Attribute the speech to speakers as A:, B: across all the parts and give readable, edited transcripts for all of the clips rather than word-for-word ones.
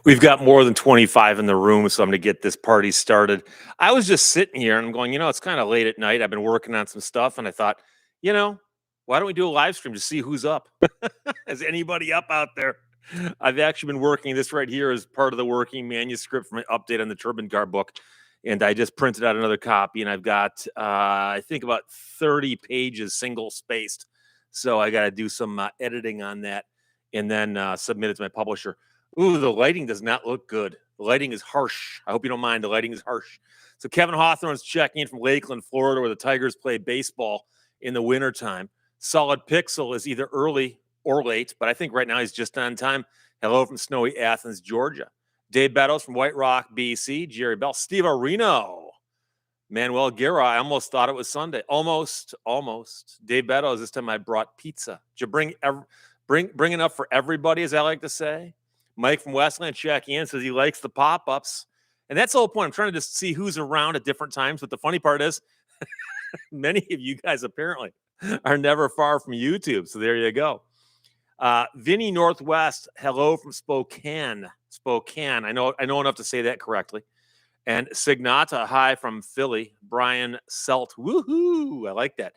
A: We've got more than 25 in the room, so I'm going to get this party started. I was just sitting here and I'm going, it's kind of late at night. I've been working on some stuff and I thought, you know, why don't we do a live stream to see who's up? Is anybody up out there? I've actually been working this right here as part of the working manuscript for my update on the Turban Guard book. And I just printed out another copy and I've got, I think, about 30 pages single spaced. So I got to do some editing on that and then submit it to my publisher. Ooh, the lighting does not look good. The lighting is harsh. I hope you don't mind. The lighting is harsh. So Kevin Hawthorne's checking in from Lakeland, Florida, where the Tigers play baseball in the wintertime. Solid Pixel is either early or late, but I think right now he's just on time. Hello from snowy Athens, Georgia. Dave Beddoes from White Rock, BC. Jerry Bell. Steve Areno. Manuel Guerra. I almost thought it was Sunday. Almost. Dave Beddoes, this time I brought pizza. Did you bring enough for everybody, as I like to say? Mike from Westland checking in says he likes the pop-ups. And that's the whole point. I'm trying to just see who's around at different times. But the funny part is many of you guys apparently are never far from YouTube. So there you go. Vinny Northwest, hello from Spokane. I know enough to say that correctly. And Signata, hi from Philly. Brian Selt, woohoo! I like that.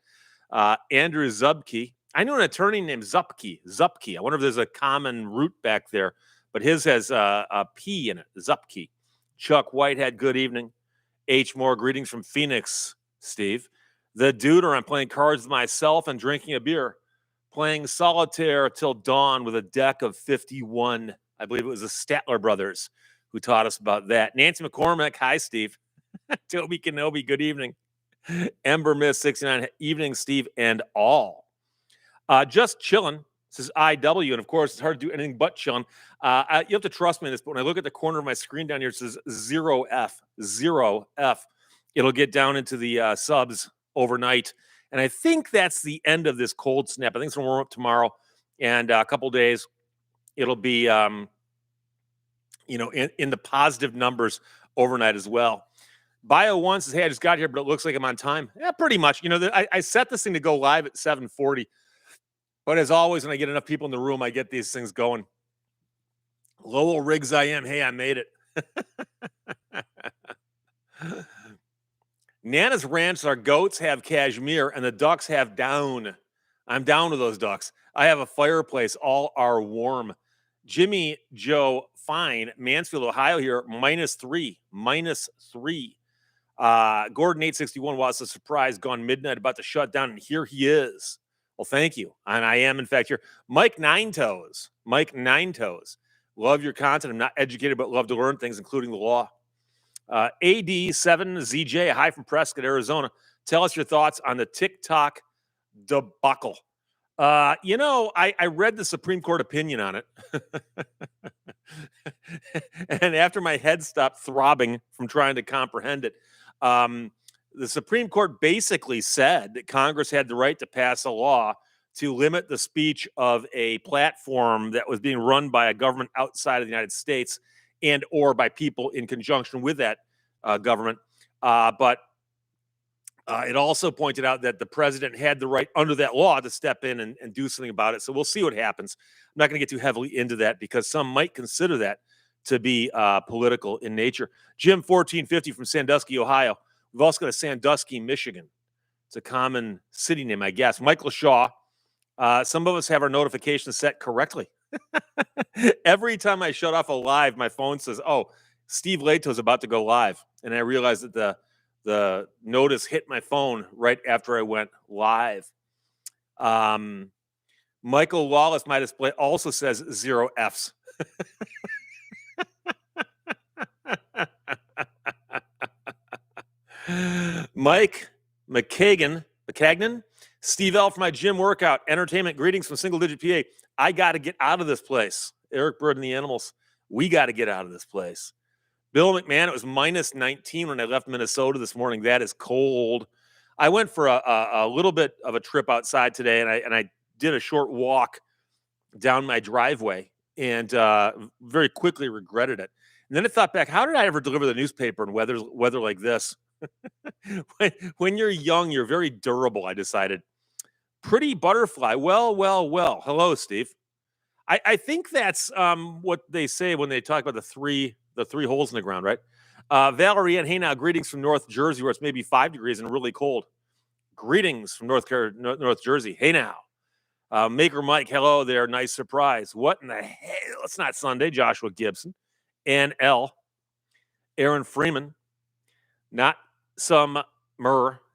A: Andrew Zubke. I know an attorney named Zupke. I wonder if there's a common root back there. But his has a P in it, Zupke. Chuck Whitehead, good evening. H. Moore, greetings from Phoenix, Steve. The Duder, I'm playing cards with myself and drinking a beer. Playing solitaire till dawn with a deck of 51. I believe it was the Statler brothers who taught us about that. Nancy McCormick, hi, Steve. Toby Kenobi, good evening. Ember Miss 69, evening, Steve, and all. Just chilling. This is IW, and of course, it's hard to do anything but chilling. You have to trust me in this, but when I look at the corner of my screen down here, it says 0F. It'll get down into the subs overnight. And I think that's the end of this cold snap. I think it's going to warm up tomorrow, and a couple days, it'll be, in the positive numbers overnight as well. Bio One says, hey, I just got here, but it looks like I'm on time. Yeah, pretty much. I set this thing to go live at 7:40. But as always, when I get enough people in the room, I get these things going. Lowell Riggs I am. Hey, I made it. Nana's Ranch, our goats have cashmere, and the ducks have down. I'm down with those ducks. I have a fireplace. All are warm. Jimmy Joe Fine, Mansfield, Ohio here, -3. Gordon 861, while it's a surprise, gone midnight, about to shut down, and here he is. Well, thank you. And I am, in fact, here. Mike Nine Toes. Love your content. I'm not educated, but love to learn things, including the law. AD7ZJ, hi from Prescott, Arizona. Tell us your thoughts on the TikTok debacle. I read the Supreme Court opinion on it. And after my head stopped throbbing from trying to comprehend it, the Supreme Court basically said that Congress had the right to pass a law to limit the speech of a platform that was being run by a government outside of the United States and or by people in conjunction with that government. But it also pointed out that the president had the right under that law to step in and do something about it. So we'll see what happens. I'm not going to get too heavily into that because some might consider that to be political in nature. Jim 1450 from Sandusky, Ohio. We've also got a Sandusky, Michigan. It's a common city name, I guess. Michael Shaw. Some of us have our notifications set correctly. Every time I shut off a live, my phone says, oh, Steve Lehto is about to go live. And I realized that the notice hit my phone right after I went live. Michael Wallace, my display also says 0 Fs. Mike McCagnon, Steve L for my gym workout, entertainment, greetings from Single Digit PA. I got to get out of this place. Eric Bird and the Animals, we got to get out of this place. Bill McMahon, it was -19 when I left Minnesota this morning. That is cold. I went for a little bit of a trip outside today, and I did a short walk down my driveway and very quickly regretted it. And then I thought back, how did I ever deliver the newspaper in weather like this? when you're young, you're very durable, I decided. Pretty butterfly. Well. Hello, Steve. I think that's what they say when they talk about the three holes in the ground, right? Valerie and hey now, greetings from North Jersey, where it's maybe 5 degrees and really cold. Greetings from North Jersey. Hey now. Maker Mike, hello there. Nice surprise. What in the hell? It's not Sunday. Joshua Gibson. And L. Aaron Freeman. Not some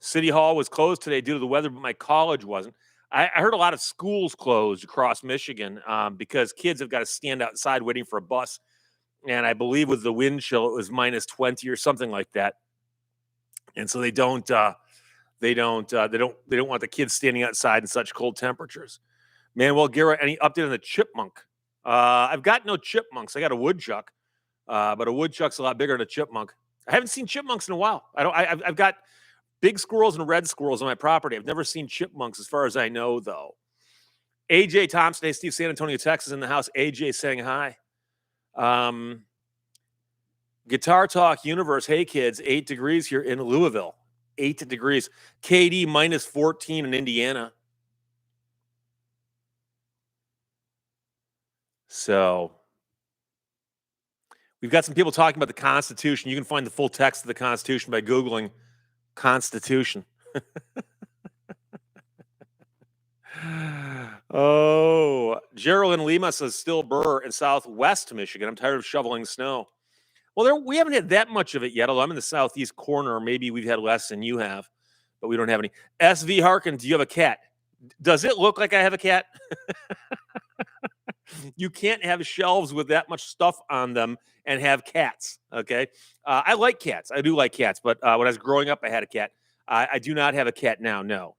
A: City Hall was closed today due to the weather, but my college wasn't. I heard a lot of schools closed across Michigan because kids have got to stand outside waiting for a bus. And I believe with the wind chill, it was minus 20 or something like that. And so they don't want the kids standing outside in such cold temperatures. Manuel Guerra, any update on the chipmunk? I've got no chipmunks. I got a woodchuck, but a woodchuck's a lot bigger than a chipmunk. I haven't seen chipmunks in a while. I've got big squirrels and red squirrels on my property. I've never seen chipmunks as far as I know, though. AJ Thompson, hey, Steve, San Antonio, Texas, in the house. AJ saying hi. Guitar Talk Universe, hey, kids, 8 degrees here in Louisville. 8 degrees. KD minus 14 in Indiana. So we've got some people talking about the Constitution. You can find the full text of the Constitution by Googling Constitution. Oh, Geraldine Lima says still burr in Southwest Michigan. I'm tired of shoveling snow. Well, we haven't had that much of it yet, although I'm in the southeast corner. Maybe we've had less than you have, but we don't have any. SV Harkin, do you have a cat? Does it look like I have a cat? You can't have shelves with that much stuff on them and have cats, okay? I like cats. I do like cats, but when I was growing up, I had a cat. I do not have a cat now. No.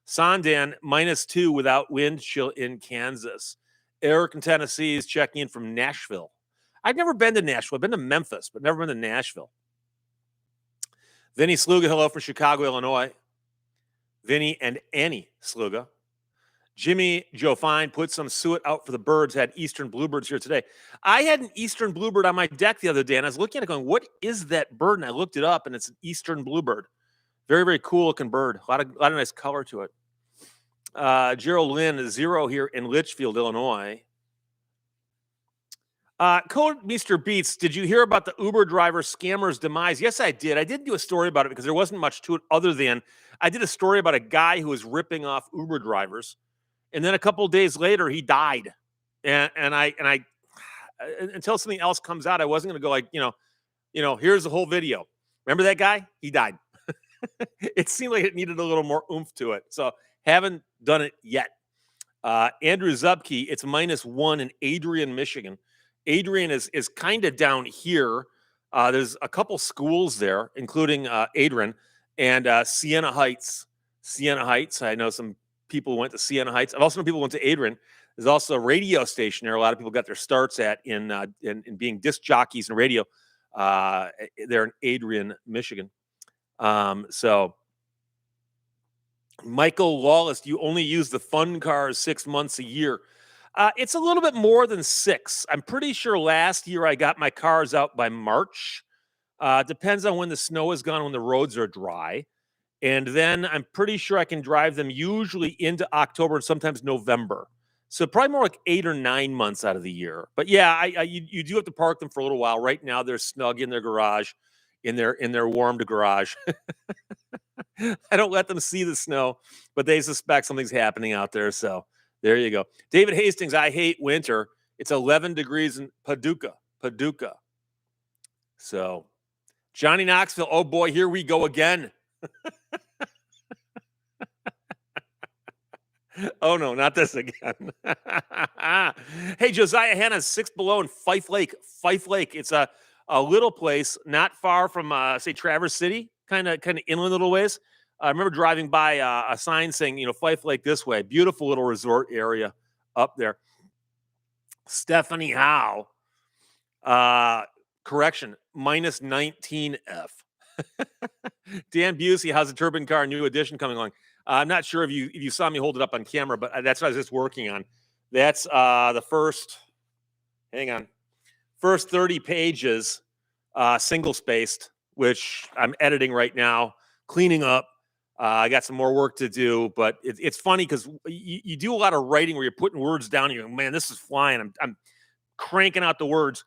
A: Sandan, -2 without wind chill in Kansas. Eric in Tennessee is checking in from Nashville. I've never been to Nashville. I've been to Memphis, but never been to Nashville. Vinny Sluga, hello from Chicago, Illinois. Vinny and Annie Sluga. Jimmy Joe Fine put some suet out for the birds, had eastern bluebirds here today. I had an eastern bluebird on my deck the other day, and I was looking at it going, what is that bird? And I looked it up, and it's an eastern bluebird. Very, very cool looking bird. A lot of nice color to it. Gerald Lynn, 0 here in Litchfield, Illinois. Code Mr. Beats, did you hear about the Uber driver scammer's demise? Yes, I did. I didn't do a story about it because there wasn't much to it other than I did a story about a guy who was ripping off Uber drivers. And then a couple of days later, he died. And I until something else comes out, I wasn't going to go like, here's the whole video. Remember that guy? He died. It seemed like it needed a little more oomph to it. So haven't done it yet. Andrew Zupke, it's -1 in Adrian, Michigan. Adrian is kind of down here. There's a couple schools there, including Adrian and Siena Heights. Siena Heights. I know some people who went to Siena Heights. I've also known people who went to Adrian. There's also a radio station there. A lot of people got their starts at in being disc jockeys and radio. There in Adrian, Michigan. So Michael Lawless, you only use the fun cars 6 months a year. It's a little bit more than 6. I'm pretty sure last year I got my cars out by March. Depends on when the snow is gone, when the roads are dry. And then I'm pretty sure I can drive them usually into October and sometimes November. So probably more like 8 or 9 months out of the year. But yeah, you do have to park them for a little while. Right now they're snug in their garage, in their warmed garage. I don't let them see the snow, but they suspect something's happening out there. So there you go. David Hastings, I hate winter. It's 11 degrees in Paducah. So Johnny Knoxville, oh boy, here we go again. Oh no, not this again. Hey, Josiah Hanna's 6 below in Fife Lake. It's a little place not far from say Traverse City, kind of inland little ways. I remember driving by a sign saying, Fife Lake this way. Beautiful little resort area up there. Stephanie Howe. Correction, -19F. Dan Busey, how's the Turbine Car new edition coming along? I'm not sure if you saw me hold it up on camera, but that's what I was just working on. That's the first 30 pages, single spaced, which I'm editing right now, cleaning up. I got some more work to do, but it's funny because you do a lot of writing where you're putting words down and you're like, man, this is flying. I'm cranking out the words.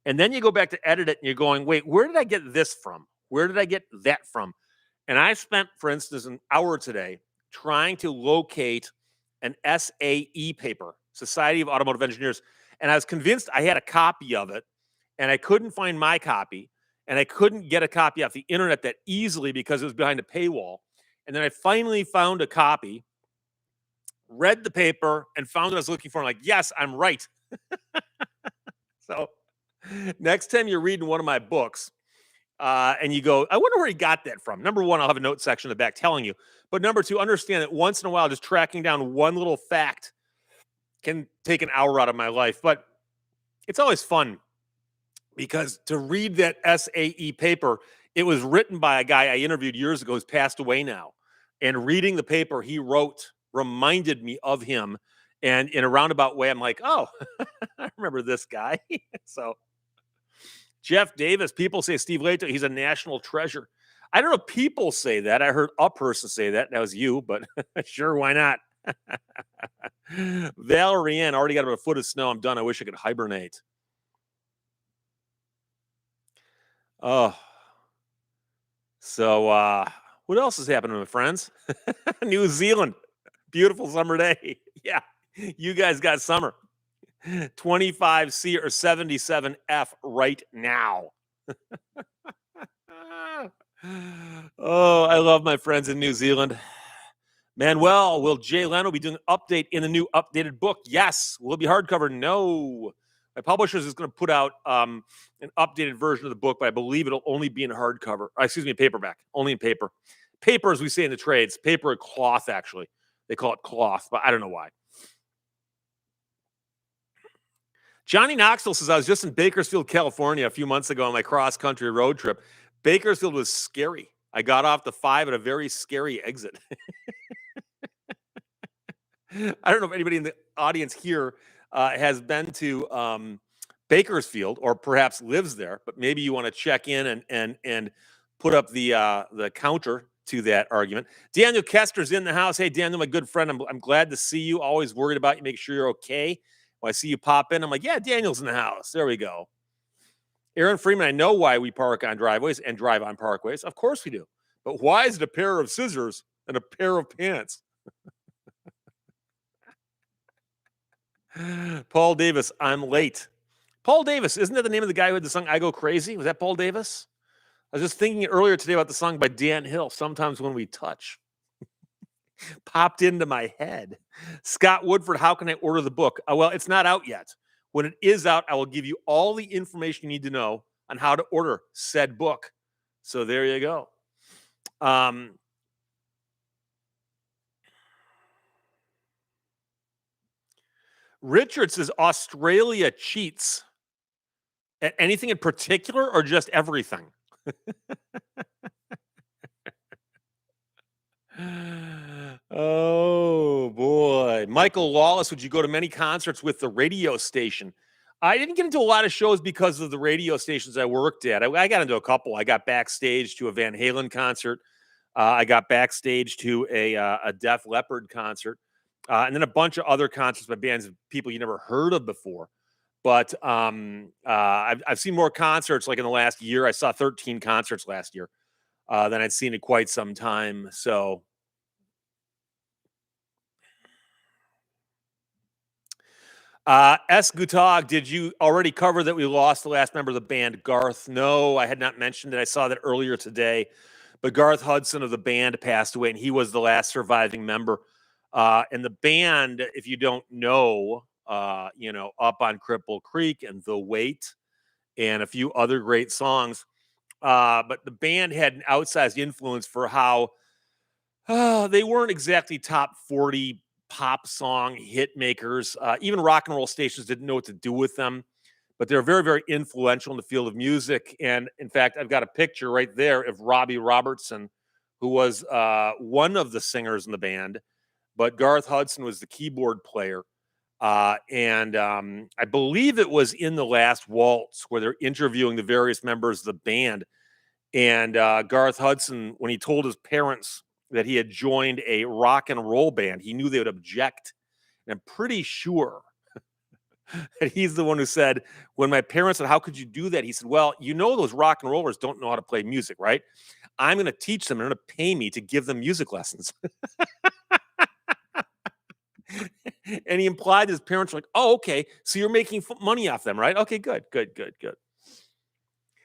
A: And then you go back to edit it and you're going, wait, where did I get this from? Where did I get that from? And I spent, for instance, an hour today trying to locate an SAE paper, Society of Automotive Engineers. And I was convinced I had a copy of it, and I couldn't find my copy. And I couldn't get a copy off the internet that easily because it was behind a paywall. And then I finally found a copy, read the paper, and found what I was looking for. I'm like, yes, I'm right. So next time you're reading one of my books, and you go, I wonder where he got that from. Number one, I'll have a note section in the back telling you. But number two, understand that once in a while, just tracking down one little fact can take an hour out of my life. But it's always fun because to read that SAE paper, it was written by a guy I interviewed years ago who's passed away now. And reading the paper he wrote reminded me of him. And in a roundabout way, I'm like, oh, I remember this guy. So Jeff Davis, people say Steve Lehto, he's a national treasure. I don't know if people say that. I heard a person say that. That was you, but sure, why not? Valerie Ann, already got about a foot of snow. I'm done. I wish I could hibernate. Oh, so what else is happening, my friends? New Zealand, beautiful summer day. Yeah, you guys got summer. 25C or 77F right now. Oh, I love my friends in New Zealand. Manuel, will Jay Leno be doing an update in the new updated book? Yes. Will it be hardcover? No. My publishers is going to put out an updated version of the book, but I believe it'll only be in hardcover. Excuse me, paperback. Only in paper. Paper, as we say in the trades. Paper and cloth, actually. They call it cloth, but I don't know why. Johnny Knoxville says, I was just in Bakersfield, California a few months ago on my cross-country road trip. Bakersfield was scary. I got off the 5 at a very scary exit. I don't know if anybody in the audience here has been to Bakersfield or perhaps lives there, but maybe you want to check in and put up the counter to that argument. Daniel Kester's in the house. Hey, Daniel, my good friend, I'm glad to see you. Always worried about you. Make sure you're okay. When I see you pop in, I'm like, yeah, Daniel's in the house. There we go. Aaron Freeman, I know why we park on driveways and drive on parkways. Of course we do. But why is it a pair of scissors and a pair of pants? Paul Davis, I'm late. Paul Davis, isn't that the name of the guy who had the song I Go Crazy? Was that Paul Davis? I was just thinking earlier today about the song by Dan Hill, Sometimes When We Touch. Popped into my head. Scott Woodford, how can I order the book? Well, it's not out yet. When it is out, I will give you all the information you need to know on how to order said book. So there you go. Richard says Australia cheats at anything in particular or just everything? Oh boy. Michael Lawless, would you go to many concerts with the radio station? I didn't get into a lot of shows because of the radio stations I worked at. I got into a couple. I got backstage to a Van Halen concert. I got backstage to a Def Leppard concert, and then a bunch of other concerts by bands of people you never heard of before. But I've seen more concerts like in the last year. I saw 13 concerts last year than I'd seen in quite some time. So S. Gutag, did you already cover that we lost the last member of the band, Garth? No, I had not mentioned it. I saw that earlier today. But Garth Hudson of the band passed away, and he was the last surviving member. And the band, if you don't know, Up on Cripple Creek and The Weight and a few other great songs. But the band had an outsized influence for how they weren't exactly top 40 pop song hit makers. Even rock and roll stations didn't know what to do with them, but they're very, very influential in the field of music. And in fact, I've got a picture right there of Robbie Robertson, who was one of the singers in the band, but Garth Hudson was the keyboard player. And I believe it was in The Last Waltz where they're interviewing the various members of the band. And Garth Hudson, when he told his parents that he had joined a rock and roll band. He knew they would object. And I'm pretty sure that he's the one who said, when my parents said, "How could you do that?" He said, "Well, those rock and rollers don't know how to play music, right? I'm going to teach them. They're going to pay me to give them music lessons." And he implied his parents were like, "Oh, okay. So you're making money off them, right? Okay, good.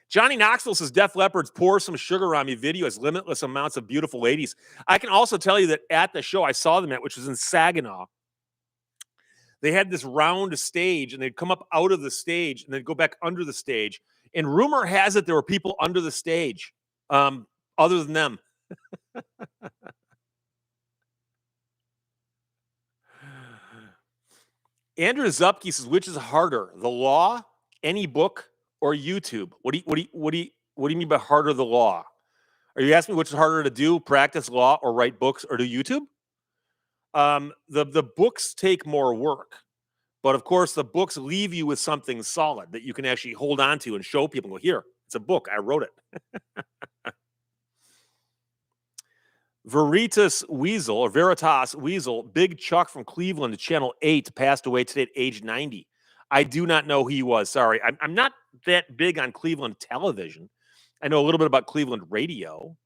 A: Johnny Knoxville says Def Leppard's Pour Some Sugar on Me video has limitless amounts of beautiful ladies. I can also tell you that at the show I saw them at, which was in Saginaw, they had this round stage and they'd come up out of the stage and they'd go back under the stage. And rumor has it there were people under the stage other than them. Andrew Zupke says, which is harder, the law, any book, or YouTube? What do you mean by harder, the law? Are you asking me which is harder to do, practice law or write books or do YouTube? The books take more work, but of course the books leave you with something solid that you can actually hold on to and show people. Go, here, it's a book, I wrote it. Veritas Weasel, Big Chuck from Cleveland, Channel 8, passed away today at age 90. I do not know who he was. Sorry. I'm not that big on Cleveland television. I know a little bit about Cleveland radio.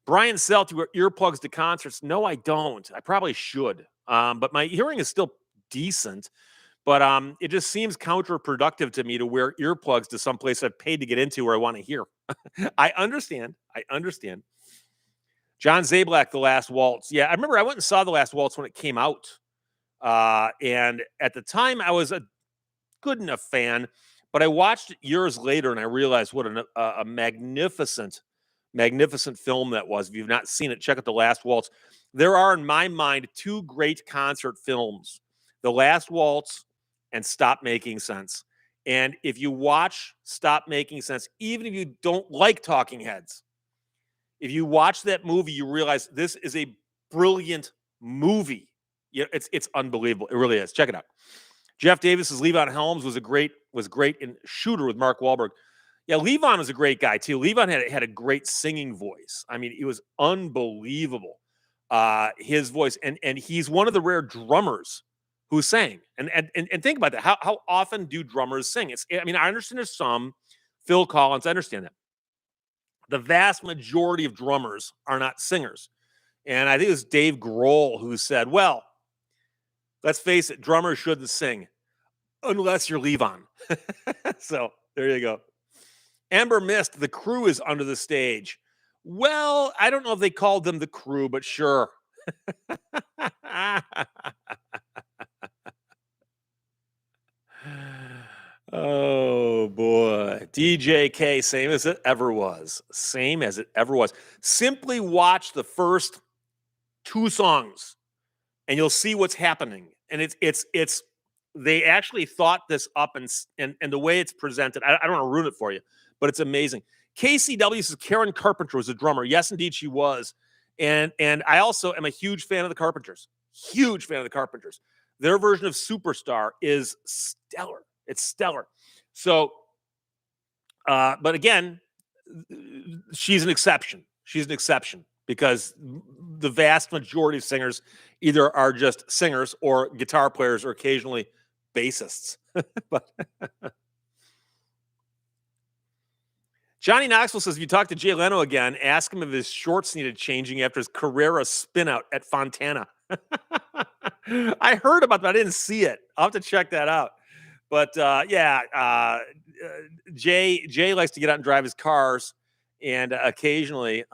A: Brian Selt, you wear earplugs to concerts? No, I don't. I probably should. But my hearing is still decent. But it just seems counterproductive to me to wear earplugs to someplace I've paid to get into where I want to hear. I understand. John Zablak, The Last Waltz. Yeah, I remember I went and saw The Last Waltz when it came out. And at the time, I was a good enough fan. But I watched it years later, and I realized what a magnificent film that was. If you've not seen it, check out The Last Waltz. There are, in my mind, two great concert films, The Last Waltz and Stop Making Sense. And if you watch Stop Making Sense, even if you don't like Talking Heads, if you watch that movie, you realize this is a brilliant movie. Yeah, it's unbelievable. It really is. Check it out. Jeff Davis's Levon Helms was great in Shooter with Mark Wahlberg. Yeah, Levon was a great guy too. Levon had a great singing voice. I mean, it was unbelievable. His voice, and he's one of the rare drummers who sang. And think about that. How often do drummers sing? I understand there's some Phil Collins. I understand that. The vast majority of drummers are not singers. And I think it was Dave Grohl who said, well, let's face it, drummers shouldn't sing unless you're Levon. So there you go. Amber Mist, the crew is under the stage. Well, I don't know if they called them the crew, but sure. Oh boy. DJK, same as it ever was. Simply watch the first two songs and you'll see what's happening. And it's they actually thought this up, and the way it's presented, I don't want to ruin it for you, but it's amazing. KCW says Karen Carpenter was a drummer. Yes, indeed, she was. And I also am a huge fan of the Carpenters. Their version of Superstar is stellar. It's stellar. So, but again, she's an exception. Because the vast majority of singers either are just singers or guitar players or occasionally bassists. But Johnny Knoxville says, if you talk to Jay Leno again, ask him if his shorts needed changing after his Carrera spin out at Fontana. I heard about that. I didn't see it. I'll have to check that out. But Jay likes to get out and drive his cars, and occasionally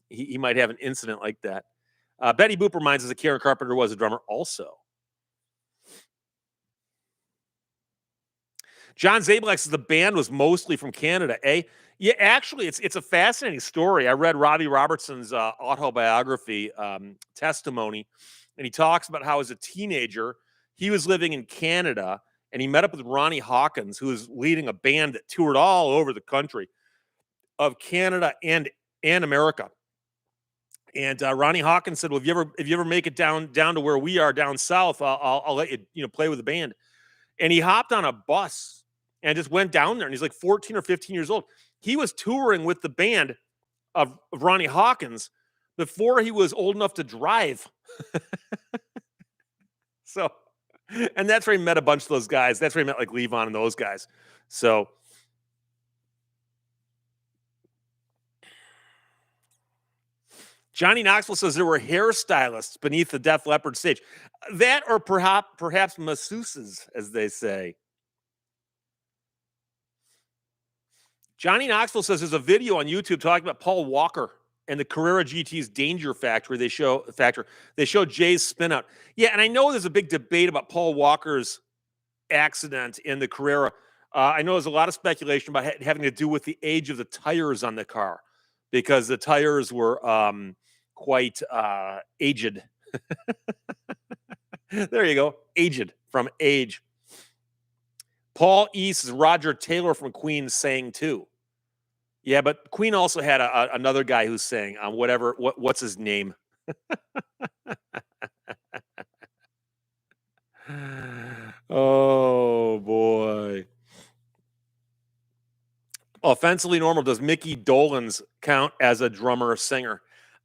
A: he might have an incident like that. Betty Boop reminds us that Karen Carpenter was a drummer also. John Zablak says the band was mostly from Canada, eh? Yeah, actually, it's a fascinating story. I read Robbie Robertson's autobiography testimony, and he talks about how as a teenager, he was living in Canada, and he met up with Ronnie Hawkins, who was leading a band that toured all over the country of Canada and America. And Ronnie Hawkins said, well, if you ever make it down to where we are down south, I'll let you play with the band. And he hopped on a bus and just went down there. And he's like 14 or 15 years old. He was touring with the band of Ronnie Hawkins before he was old enough to drive. So, and that's where he met a bunch of those guys. That's where he met like Levon and those guys. So, Johnny Knoxville says there were hairstylists beneath the Def Leppard stage. That or perhaps masseuses, as they say. Johnny Knoxville says there's a video on YouTube talking about Paul Walker and the Carrera GT's danger factor. They show Jay's spin out. Yeah, and I know there's a big debate about Paul Walker's accident in the Carrera. I know there's a lot of speculation about having to do with the age of the tires on the car, because the tires were quite aged. There you go, aged from age. Paul East is Roger Taylor from Queen sang too. Yeah, but Queen also had another guy who sang on what's his name? Oh boy. Offensively normal. Does Mickey Dolenz count as a drummer or singer?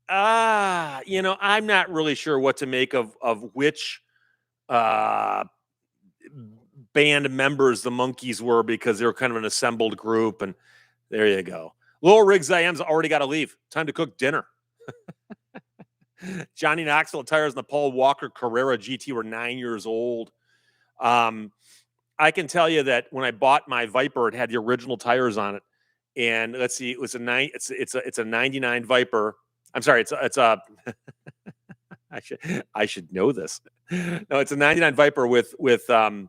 A: I'm not really sure what to make of which band members the Monkees were, because they were kind of an assembled group. And there you go. Lowell Riggs IM's already got to leave. Time to cook dinner. Johnny Knoxville tires on the Paul Walker Carrera GT were 9 years old. I can tell you that when I bought my Viper, it had the original tires on it. And let's see, it was it's a 99 Viper. I'm sorry, it's a I should know this. No, it's a 99 Viper with and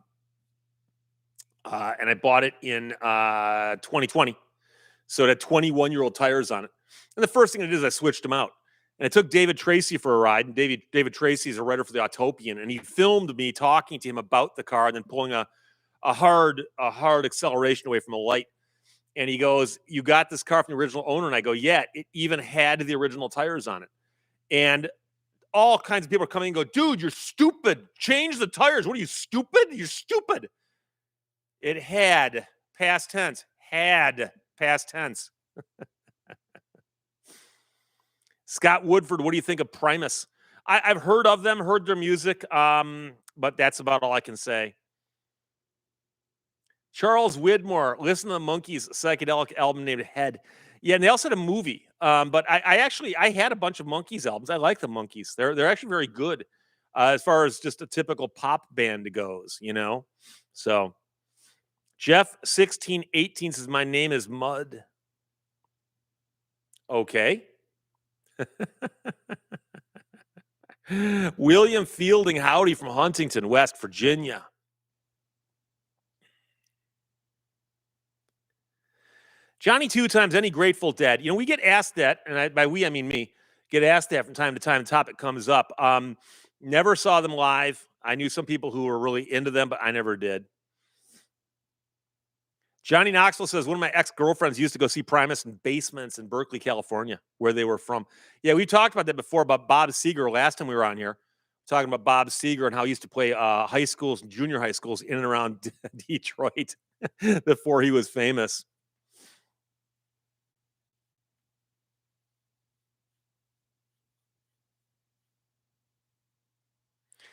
A: I bought it in 2020. So it had 21-year-old tires on it. And the first thing I did is I switched them out. And I took David Tracy for a ride. And David Tracy is a writer for the Autopian, and he filmed me talking to him about the car and then pulling a hard acceleration away from a light. And he goes, "You got this car from the original owner?" And I go, "Yeah, it even had the original tires on it." And all kinds of people are coming and go, "Dude, you're stupid. Change the tires. What are you, stupid? You're stupid." It had, past tense, past tense. Scott Woodford, what do you think of Primus? I've heard of them, heard their music, but that's about all I can say. Charles Widmore, listen to the Monkees' psychedelic album named Head. Yeah, and they also had a movie. But I had a bunch of Monkees albums. I like the Monkees. They're actually very good as far as just a typical pop band goes, So Jeff 1618 says my name is Mud. Okay. William Fielding Howdy from Huntington, West Virginia. Johnny Two Times, any Grateful Dead? We get asked that, and by we I mean me, get asked that from time to time. The topic comes up. Never saw them live. I knew some people who were really into them, but I never did. Johnny Knoxville says, one of my ex-girlfriends used to go see Primus in basements in Berkeley, California, where they were from. Yeah, we talked about that before, about Bob Seger last time we were on here, talking about Bob Seger and how he used to play high schools and junior high schools in and around Detroit before he was famous.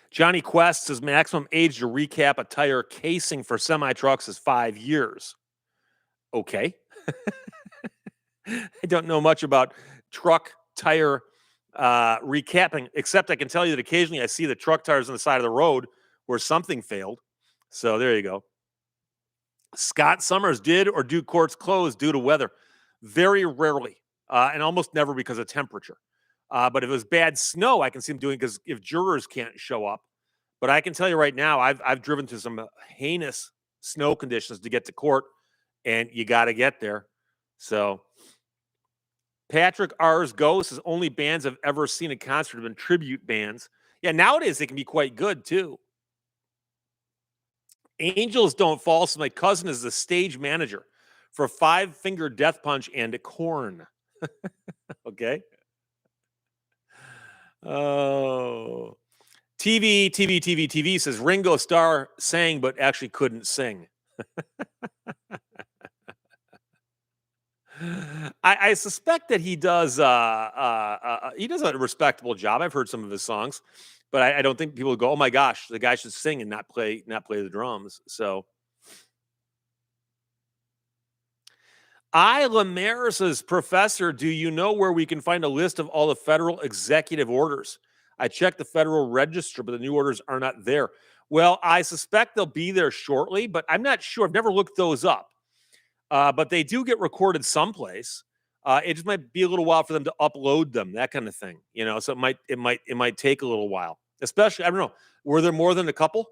A: Johnny Quest says maximum age to recap a tire casing for semi-trucks is 5 years. Okay. I don't know much about truck tire recapping, except I can tell you that occasionally I see the truck tires on the side of the road where something failed. So there you go. Scott Summers, did or do courts close due to weather? Very rarely, and almost never because of temperature. But if it was bad snow, I can see them doing, because if jurors can't show up. But I can tell you right now, I've driven to some heinous snow conditions to get to court, and you got to get there. So Patrick R's Ghost is only bands I've ever seen at concert have been tribute bands. Yeah, nowadays they can be quite good too. Angels Don't Fall. So my cousin is the stage manager for Five Finger Death Punch and Korn. Okay. Oh. TV says Ringo Starr sang but actually couldn't sing. I suspect that he does he does a respectable job. I've heard some of his songs, but I don't think people go, "Oh my gosh, the guy should sing and not play the drums." So I Lemaire says, Professor, do you know where we can find a list of all the federal executive orders? I checked the Federal Register, but the new orders are not there. Well, I suspect they'll be there shortly, but I'm not sure. I've never looked those up. But they do get recorded someplace. It just might be a little while for them to upload them, that kind of thing. So it might take a little while. Especially, I don't know. Were there more than a couple?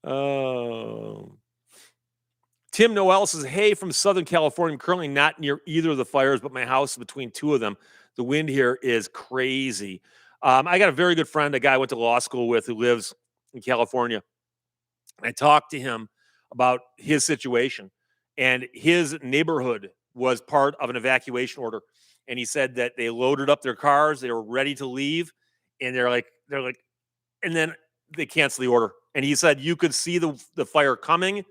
A: Oh. Tim Noel says, "Hey, from Southern California. I'm currently not near either of the fires, but my house is between two of them. The wind here is crazy." I got a very good friend, a guy I went to law school with who lives in California. I talked to him about his situation, and his neighborhood was part of an evacuation order. And he said that they loaded up their cars, they were ready to leave, and they're like, and then they canceled the order. And he said you could see the fire coming, and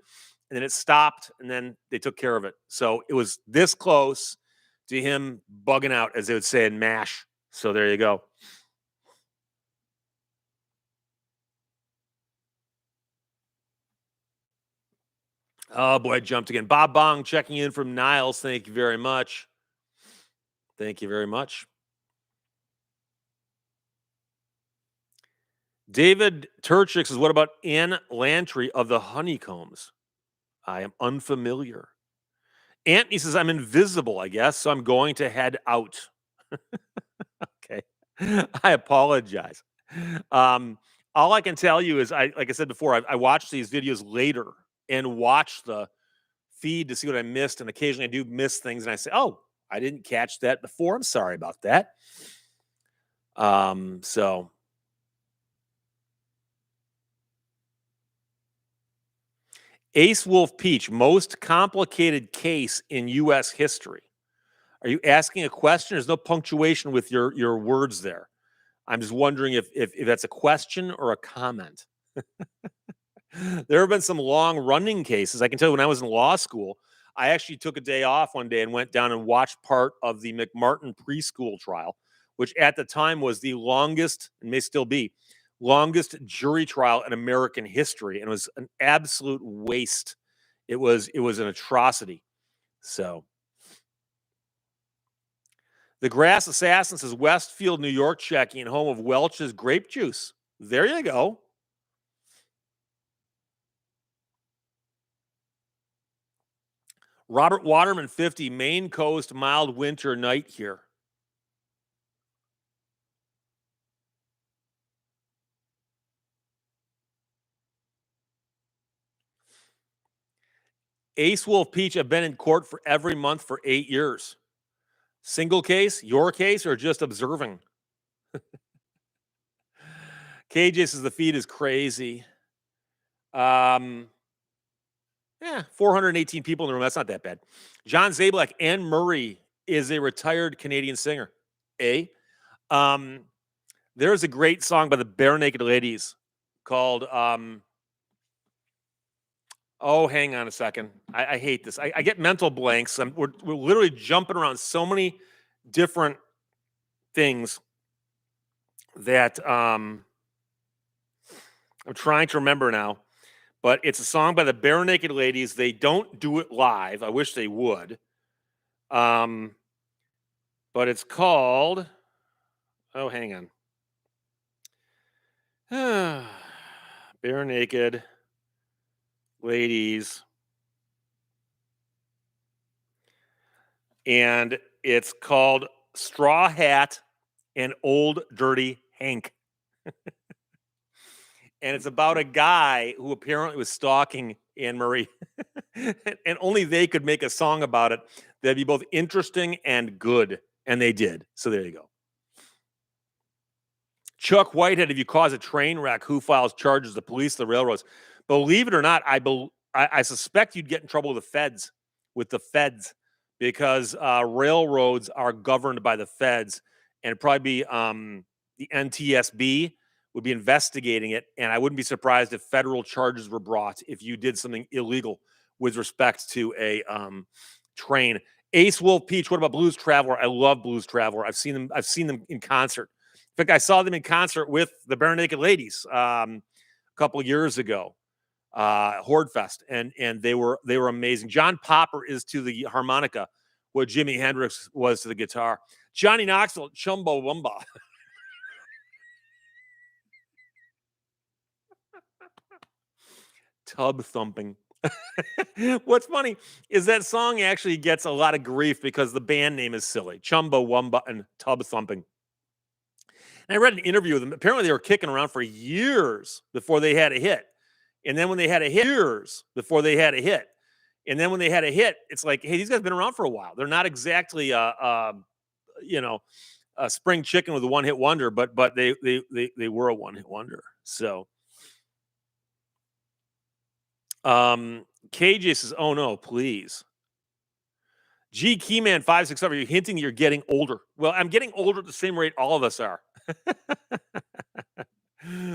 A: then it stopped, and then they took care of it. So it was this close to him bugging out, as they would say in MASH. So there you go. Oh boy, I jumped again. Bob Bong checking in from Niles. Thank you very much. Thank you very much. David Turchik says, "What about Anne Lantry of the Honeycombs? I am unfamiliar." Anthony says, "I'm invisible, I guess, so I'm going to head out." Okay. I apologize. All I can tell you is, like I said before, I watch these videos later and watch the feed to see what I missed, and occasionally I do miss things, and I say, "Oh, I didn't catch that before. I'm sorry about that." So Ace Wolf Peach, most complicated case in U.S. history. Are you asking a question? There's no punctuation with your words there. I'm just wondering if that's a question or a comment. There have been some long running cases. I can tell you, when I was in law school, I actually took a day off one day and went down and watched part of the McMartin preschool trial, which at the time was the longest, and may still be, longest jury trial in American history. And it was an absolute waste. It was an atrocity. So the Grass Assassin says, Westfield, New York, checking, home of Welch's grape juice. There you go. Robert Waterman, 50, Maine coast, mild winter night here. Ace Wolf Peach, I've been in court for every month for 8 years. Single case, your case, or just observing? KJ says the feed is crazy. Yeah, 418 people in the room. That's not that bad. John Zablak, Anne Murray is a retired Canadian singer. There's a great song by the Bare Naked Ladies called oh, hang on a second. I hate this. I get mental blanks. We're literally jumping around so many different things that I'm trying to remember now. But it's a song by the Bare Naked Ladies. They don't do it live. I wish they would. But it's called. Oh, hang on. Bare Naked Ladies. And it's called Straw Hat and Old Dirty Hank. And it's about a guy who apparently was stalking Anne Marie. And only they could make a song about it that'd be both interesting and good. And they did. So there you go. Chuck Whitehead, if you cause a train wreck, who files charges? The police, the railroads? Believe it or not, I suspect you'd get in trouble with the feds, because railroads are governed by the feds, and it'd probably be the NTSB would be investigating it, and I wouldn't be surprised if federal charges were brought if you did something illegal with respect to a train. Ace Wolf Peach. What about Blues Traveler? I love Blues Traveler. I've seen them. I've seen them in concert. In fact, I saw them in concert with the Bare Naked Ladies a couple of years ago, Horde Fest, and they were amazing. John Popper is to the harmonica what Jimi Hendrix was to the guitar. Johnny Knoxville, Chumbawamba. Tub thumping. What's funny is that song actually gets a lot of grief because the band name is silly. Chumbawamba and Tub Thumping. And I read an interview with them. Apparently, they were kicking around for years before they had a hit. And then when they had a hit, years before they had a hit. And then when they had a hit, it's like, hey, these guys have been around for a while. They're not exactly you know, a spring chicken with a one-hit wonder, but they were a one-hit wonder. So KJ says, oh no, please. G Keyman 567, you're hinting you're getting older. Well, I'm getting older at the same rate all of us are.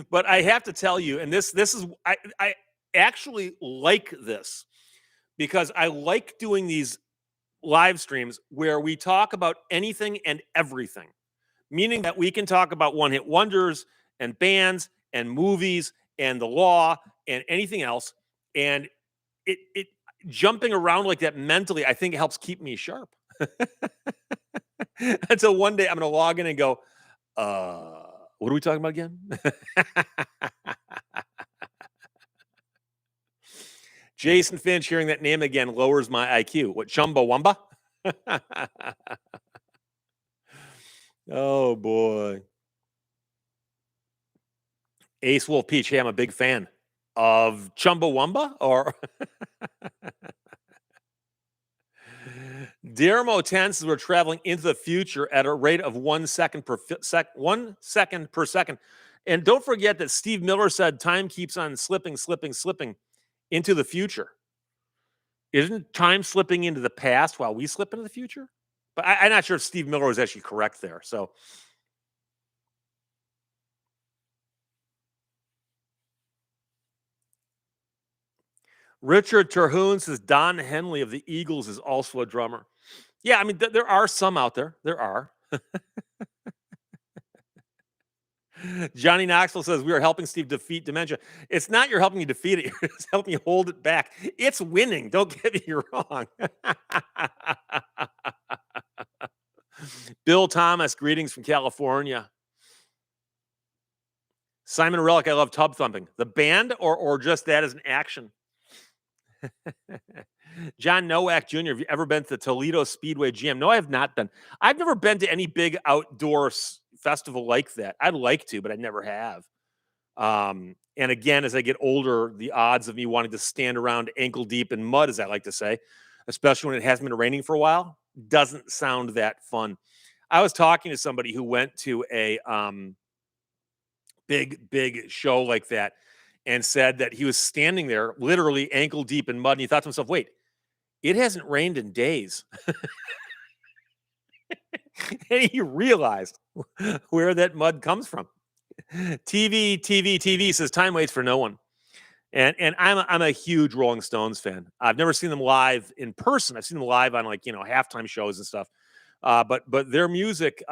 A: But I have to tell you, and this is I actually like this because I like doing these live streams where we talk about anything and everything, meaning that we can talk about one-hit wonders and bands and movies and the law and anything else. And it jumping around like that mentally, I think it helps keep me sharp. Until one day I'm going to log in and go, what are we talking about again? Jason Finch, hearing that name again lowers my IQ. What, Chumbawamba? Oh, boy. Ace Wolf Peach, hey, I'm a big fan of Chumbawamba or Dermo 10 says we're traveling into the future at a rate of 1 second per 1 second per second. And don't forget that Steve Miller said time keeps on slipping into the future. Isn't time slipping into the past while we slip into the future? But I'm not sure if Steve Miller was actually correct there. So Richard Terhune says Don Henley of the Eagles is also a drummer. Yeah, I mean, there are some out there. There are. Johnny Knoxville says we are helping Steve defeat dementia. It's not you're helping you defeat it. You're just helping you hold it back. It's winning. Don't get me wrong. Bill Thomas, greetings from California. Simon Relic, I love Tub Thumping. The band or just that as an action? John Nowak Jr., have you ever been to the Toledo Speedway Jam? No, I have not been. I've never been to any big outdoor festival like that. I'd like to, but I never have. And again, as I get older, the odds of me wanting to stand around ankle deep in mud, as I like to say, especially when it hasn't been raining for a while, doesn't sound that fun. I was talking to somebody who went to a big show like that and said that he was standing there literally ankle deep in mud. And he thought to himself, wait, it hasn't rained in days. And he realized where that mud comes from. TV says time waits for no one. And I'm a huge Rolling Stones fan. I've never seen them live in person. I've seen them live on halftime shows and stuff. But their music,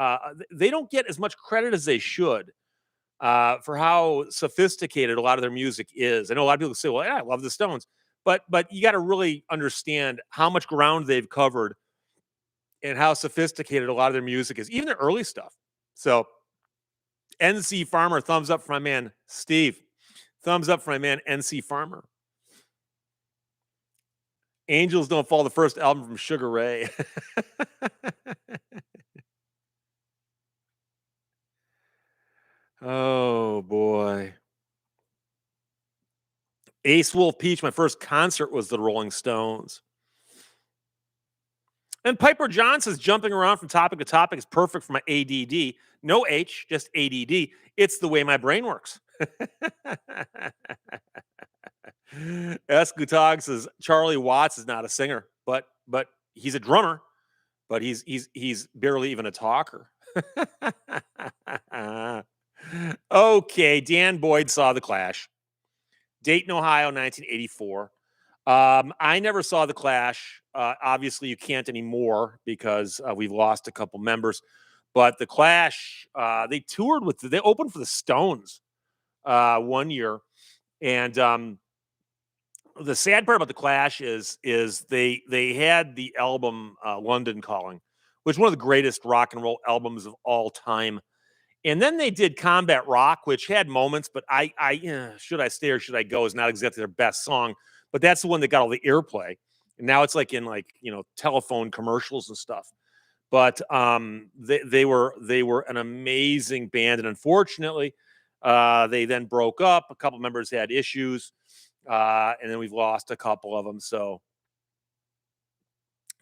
A: they don't get as much credit as they should for how sophisticated a lot of their music is. I know a lot of people say, "Well, yeah, I love the Stones," but you got to really understand how much ground they've covered and how sophisticated a lot of their music is, even their early stuff. So, NC Farmer, thumbs up for my man Steve. Thumbs up for my man NC Farmer. Angels Don't Fall, the first album from Sugar Ray. Oh boy. Ace Wolf Peach, my first concert was the Rolling Stones. And Piper Johnson's jumping around from topic to topic is perfect for my ADD. No H, just ADD. It's the way my brain works. S. Gutog says Charlie Watts is not a singer, but he's a drummer, but he's barely even a talker. Okay, Dan Boyd saw The Clash. Dayton, Ohio, 1984. I never saw the Clash. Obviously, you can't anymore because we've lost a couple members. But the Clash, they toured with, they opened for the Stones one year, and the sad part about the Clash is they had the album London Calling, which is one of the greatest rock and roll albums of all time. And then they did Combat Rock, which had moments, but should I stay or should I go is not exactly their best song, but that's the one that got all the airplay. And now it's like in like, telephone commercials and stuff. But they were an amazing band, and unfortunately, they then broke up. A couple members had issues, and then we've lost a couple of them. So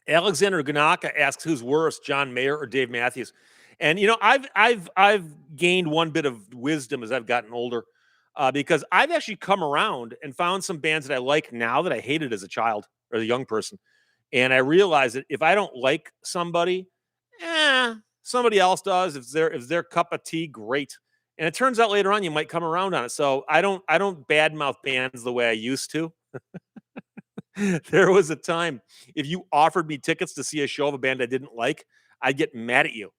A: Alexander Ganaka asks, "Who's worse, John Mayer or Dave Matthews?" And I've gained one bit of wisdom as I've gotten older, because I've actually come around and found some bands that I like now that I hated as a child or a young person. And I realized that if I don't like somebody, somebody else does. If their cup of tea, great. And it turns out later on you might come around on it. So I don't badmouth bands the way I used to. There was a time if you offered me tickets to see a show of a band I didn't like, I'd get mad at you.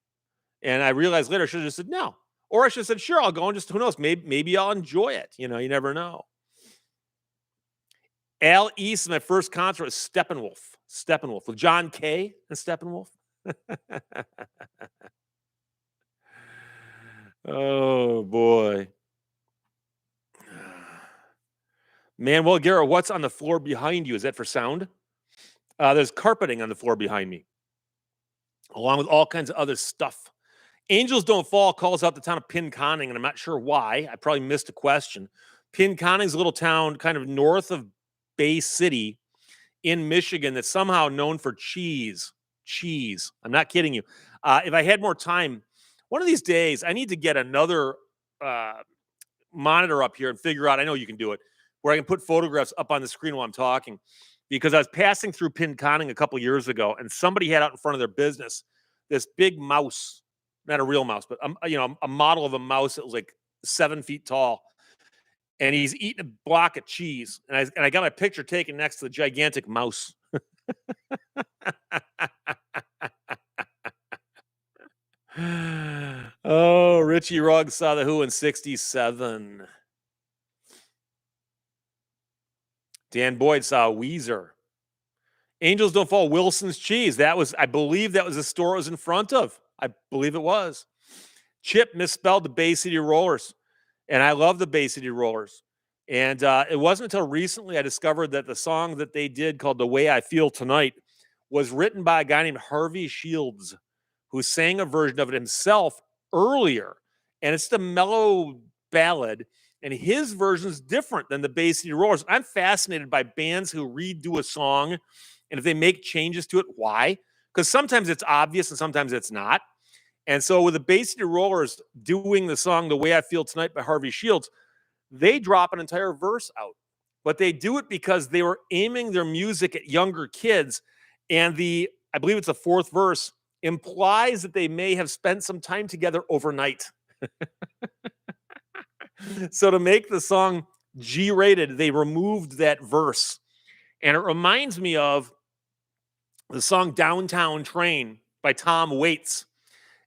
A: And I realized later I should have just said no. Or I should have said, sure, I'll go, and just who knows, maybe I'll enjoy it. You never know. Al East, my first concert was Steppenwolf. Steppenwolf with John Kay and Steppenwolf. Oh boy. Manuel Guerra, what's on the floor behind you? Is that for sound? There's carpeting on the floor behind me, along with all kinds of other stuff. Angels Don't Fall calls out the town of Pinconning, and I'm not sure why. I probably missed a question. Pinconning's a little town kind of north of Bay City in Michigan that's somehow known for cheese. Cheese. I'm not kidding you. If I had more time, one of these days, I need to get another monitor up here and figure out, I know you can do it, where I can put photographs up on the screen while I'm talking. Because I was passing through Pinconning a couple years ago, and somebody had out in front of their business this big mouse, not a real mouse, but a model of a mouse that was like 7 feet tall, and he's eating a block of cheese, and I got my picture taken next to the gigantic mouse. Oh, Richie Rugg saw the Who in '67. Dan Boyd saw Weezer. Angels Don't Fall, Wilson's Cheese. I believe that was the store it was in front of. I believe it was. Chip misspelled the Bay City Rollers, and I love the Bay City Rollers. And it wasn't until recently I discovered that the song that they did called The Way I Feel Tonight was written by a guy named Harvey Shields, who sang a version of it himself earlier. And it's the mellow ballad, and his version is different than the Bay City Rollers. I'm fascinated by bands who redo a song, and if they make changes to it, why? Because sometimes it's obvious and sometimes it's not. And so with the Bay City Rollers doing the song The Way I Feel Tonight by Harvey Shields, they drop an entire verse out. But they do it because they were aiming their music at younger kids. And I believe it's the fourth verse, implies that they may have spent some time together overnight. So to make the song G-rated, they removed that verse. And it reminds me of the song Downtown Train by Tom Waits.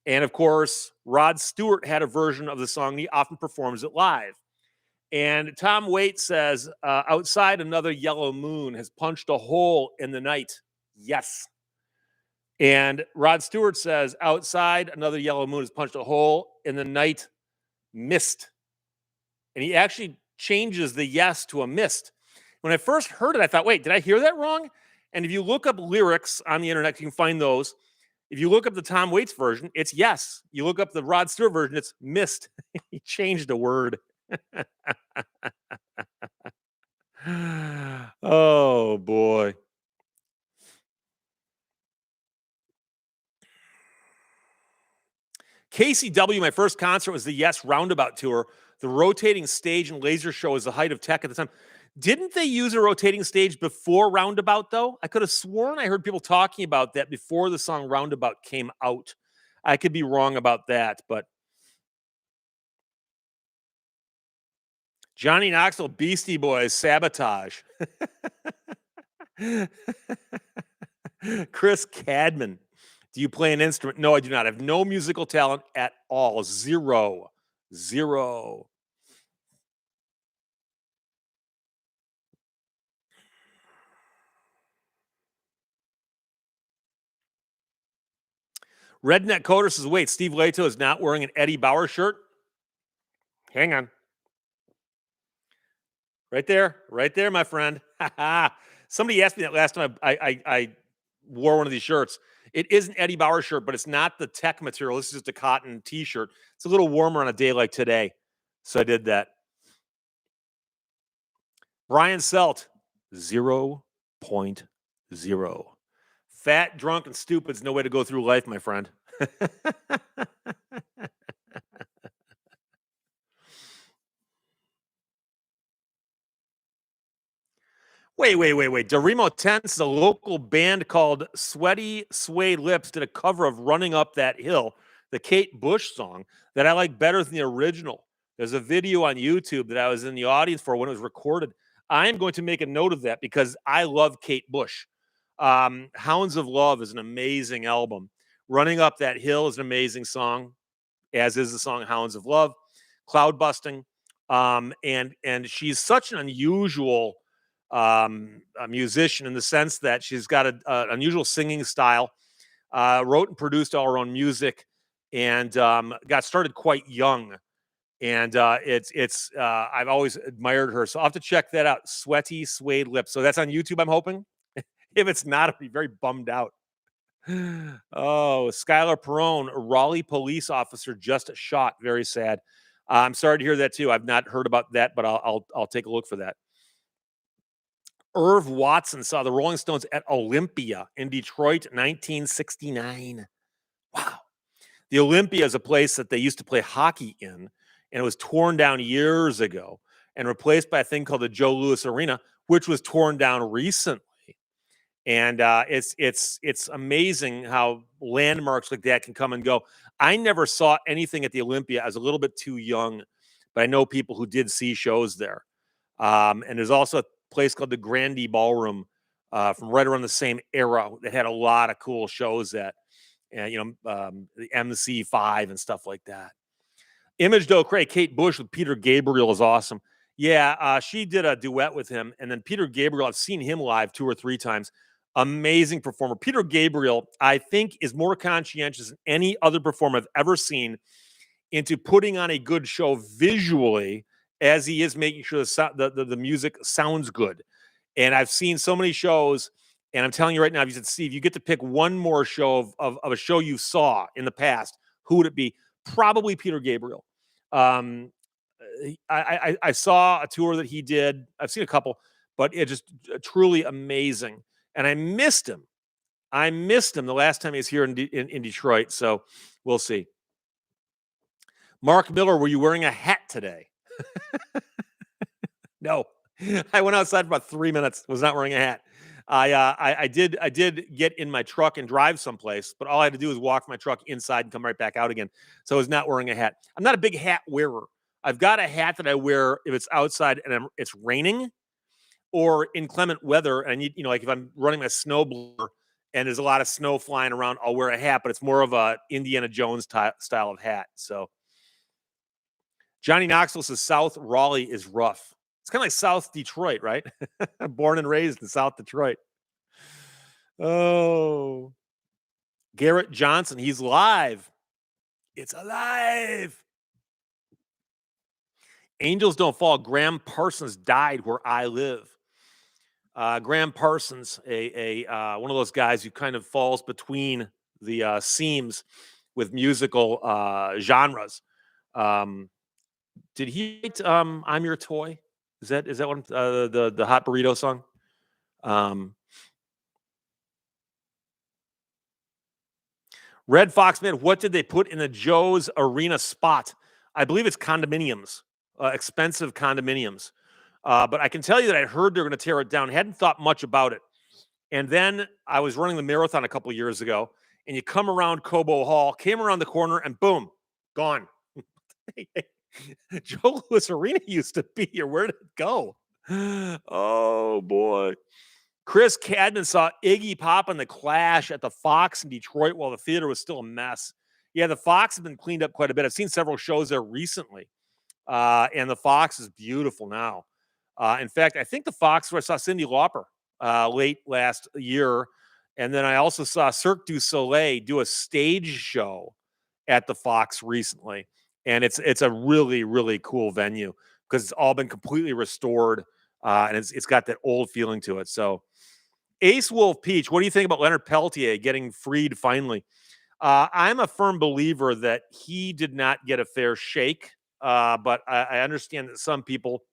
A: And of course, Rod Stewart had a version of the song. He often performs it live. And Tom Waits says, outside another yellow moon has punched a hole in the night. Yes. And Rod Stewart says, outside another yellow moon has punched a hole in the night. Mist. And he actually changes the yes to a mist. When I first heard it, I thought, wait, did I hear that wrong? And if you look up lyrics on the internet, you can find those. If you look up the Tom Waits version, it's yes. You look up the Rod Stewart version, it's mist. He changed a word. Oh, boy. KCW, my first concert was the Yes Roundabout Tour. The rotating stage and laser show was the height of tech at the time. Didn't they use a rotating stage before Roundabout, though? I could have sworn I heard people talking about that before the song Roundabout came out. I could be wrong about that, but Johnny Knoxville, Beastie Boys, Sabotage. Chris Cadman. Do you play an instrument? No, I do not. I have no musical talent at all. Zero. Zero. Redneck Coder says, wait, Steve Lehto is not wearing an Eddie Bauer shirt? Hang on. Right there, my friend. Somebody asked me that last time I wore one of these shirts. It is an Eddie Bauer shirt, but it's not the tech material. This is just a cotton T-shirt. It's a little warmer on a day like today, so I did that. Brian Selt, 0.0. Fat, drunk, and stupid's no way to go through life, my friend. Wait. Dorimo Tense, a local band called Sweaty Suede Lips, did a cover of Running Up That Hill, the Kate Bush song, that I like better than the original. There's a video on YouTube that I was in the audience for when it was recorded. I am going to make a note of that because I love Kate Bush. Hounds of Love is an amazing album. Running Up That Hill is an amazing song, as is the song Hounds of Love. Cloud Busting. And she's such an unusual a musician in the sense that she's got an unusual singing style, wrote and produced all her own music, and got started quite young. And it's I've always admired her. So I'll have to check that out. Sweaty Suede Lips. So that's on YouTube, I'm hoping. If it's not, I'll be very bummed out. Oh, Skylar Perone, a Raleigh police officer just shot. Very sad. I'm sorry to hear that too. I've not heard about that, but I'll take a look for that. Irv Watson saw the Rolling Stones at Olympia in Detroit, 1969. Wow. The Olympia is a place that they used to play hockey in, and it was torn down years ago and replaced by a thing called the Joe Louis Arena, which was torn down recently. And it's amazing how landmarks like that can come and go. I never saw anything at the Olympia. I was a little bit too young, but I know people who did see shows there. And there's also a place called the Grandee Ballroom from right around the same era that had a lot of cool shows at, and the MC5 and stuff like that. Image O'Cray, Kate Bush with Peter Gabriel is awesome. Yeah, she did a duet with him, and then Peter Gabriel, I've seen him live 2 or 3 times. Amazing performer. Peter Gabriel, I think, is more conscientious than any other performer I've ever seen into putting on a good show visually as he is making sure the music sounds good. And I've seen so many shows, and I'm telling you right now, if you said, Steve, you get to pick one more show of a show you saw in the past, who would it be? Probably Peter Gabriel. Um, I saw a tour that he did. I've seen a couple, but it just truly amazing. And I missed him. I missed him the last time he was here in Detroit. So we'll see. Mark Miller, were you wearing a hat today? No, I went outside for about 3 minutes. Was not wearing a hat. I did get in my truck and drive someplace, but all I had to do was walk my truck inside and come right back out again. So I was not wearing a hat. I'm not a big hat wearer. I've got a hat that I wear if it's outside and it's raining or inclement weather. And I need, like if I'm running my snowblower and there's a lot of snow flying around, I'll wear a hat, but it's more of a Indiana Jones style of hat. So Johnny Knoxville says South Raleigh is rough. It's kind of like South Detroit, right? Born and raised in South Detroit. Oh. Garrett Johnson, he's live. It's alive. Angels don't fall. Graham Parsons died where I live. Graham Parsons, a one of those guys who kind of falls between the seams with musical genres. Did he write "I'm Your Toy"? Is that one the Hot Burrito song? Red Fox Man, what did they put in the Joe's Arena spot? I believe it's condominiums, expensive condominiums. But I can tell you that I heard they're going to tear it down. Hadn't thought much about it. And then I was running the marathon a couple of years ago, and you come around Cobo Hall, came around the corner, and boom, gone. Joe Louis Arena used to be here. Where did it go? Oh boy. Chris Cadman saw Iggy Pop and the Clash at the Fox in Detroit while the theater was still a mess. Yeah, the Fox has been cleaned up quite a bit. I've seen several shows there recently, and the Fox is beautiful now. In fact, I think the Fox where I saw Cyndi Lauper late last year, and then I also saw Cirque du Soleil do a stage show at the Fox recently, and it's a really really cool venue because it's all been completely restored, and it's got that old feeling to it. So, Ace Wolf Peach, what do you think about Leonard Peltier getting freed finally? I'm a firm believer that he did not get a fair shake, but I understand that some people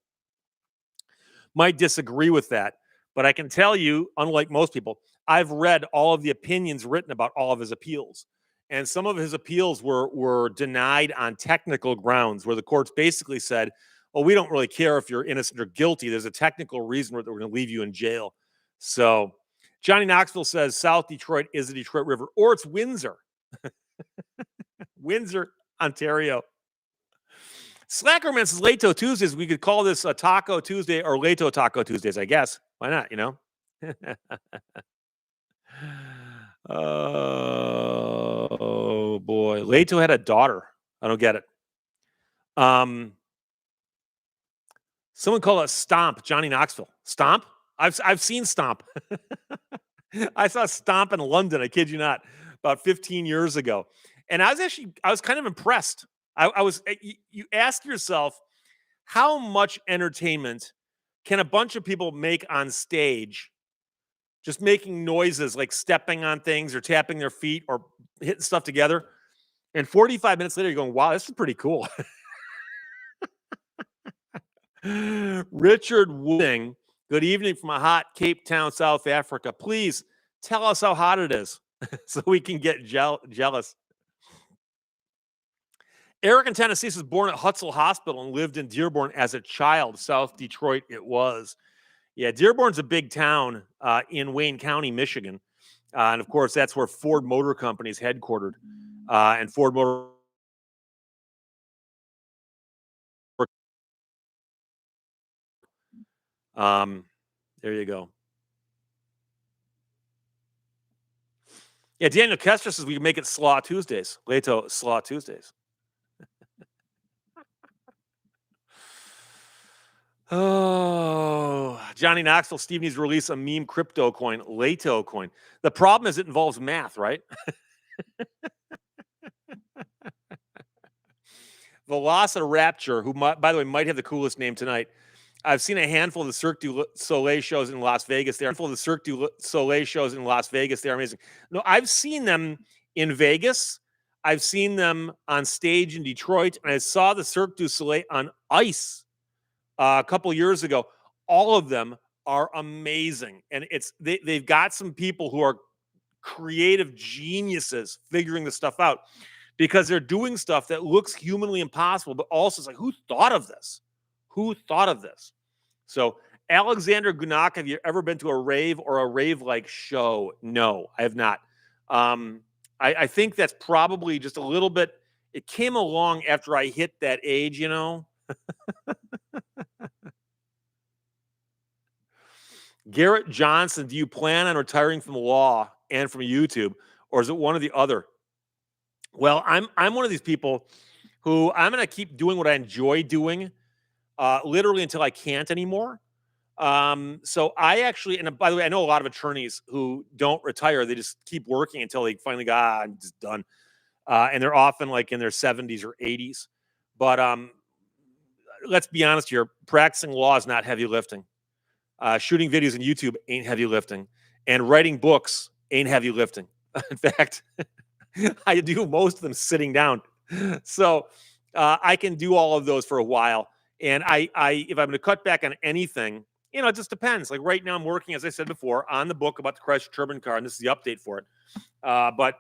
A: might disagree with that. But I can tell you, unlike most people, I've read all of the opinions written about all of his appeals. And some of his appeals were denied on technical grounds, where the courts basically said, well, we don't really care if you're innocent or guilty. There's a technical reason that we're going to leave you in jail. So Johnny Knoxville says South Detroit is the Detroit River, or it's Windsor. Windsor, Ontario. Slackerman says Lehto Tuesdays. We could call this a Taco Tuesday or Lehto Taco Tuesdays, I guess. Why not, you know? Oh, boy. Lehto had a daughter. I don't get it. Someone call it Stomp, Johnny Knoxville. Stomp? I've seen Stomp. I saw Stomp in London, I kid you not, about 15 years ago. And I was kind of impressed. You ask yourself, how much entertainment can a bunch of people make on stage, just making noises like stepping on things or tapping their feet or hitting stuff together? And 45 minutes later, you're going, wow, this is pretty cool. Richard Wooding, good evening from a hot Cape Town, South Africa. Please tell us how hot it is so we can get jealous. Eric in Tennessee was born at Hutzel Hospital and lived in Dearborn as a child. South Detroit it was. Yeah, Dearborn's a big town in Wayne County, Michigan. And of course, that's where Ford Motor Company is headquartered. And Ford Motor there you go. Yeah, Daniel Kester says we can make it Slaw Tuesdays. Lehto Slaw Tuesdays. Oh, Johnny Knoxville, Steve needs to release a meme crypto coin, Lehto coin. The problem is it involves math, right? Velociraptor, who, by the way, might have the coolest name tonight. I've seen a handful of the Cirque du Soleil shows in Las Vegas. They're handful of the Cirque du Soleil shows in Las Vegas. They're amazing. No, I've seen them in Vegas. I've seen them on stage in Detroit, and I saw the Cirque du Soleil on ice a couple years ago. All of them are amazing, and they've got some people who are creative geniuses figuring this stuff out, because they're doing stuff that looks humanly impossible, but also it's like, who thought of this? Who thought of this? So, Alexander Gunak, have you ever been to a rave or a rave-like show? No, I have not. I think that's probably just a little bit. It came along after I hit that age, you know. Garrett Johnson, do you plan on retiring from the law and from YouTube, or is it one or the other? Well, I'm one of these people who I'm going to keep doing what I enjoy doing, literally until I can't anymore. So I actually, and by the way, I know a lot of attorneys who don't retire; they just keep working until they finally go, I'm just done, and they're often like in their 70s or 80s. But let's be honest here: practicing law is not heavy lifting. Shooting videos on YouTube ain't heavy lifting, and writing books ain't heavy lifting. In fact, I do most of them sitting down. So I can do all of those for a while. And I if I'm going to cut back on anything, you know, it just depends. Like right now, I'm working, as I said before, on the book about the Chrysler Turbine car, and this is the update for it. But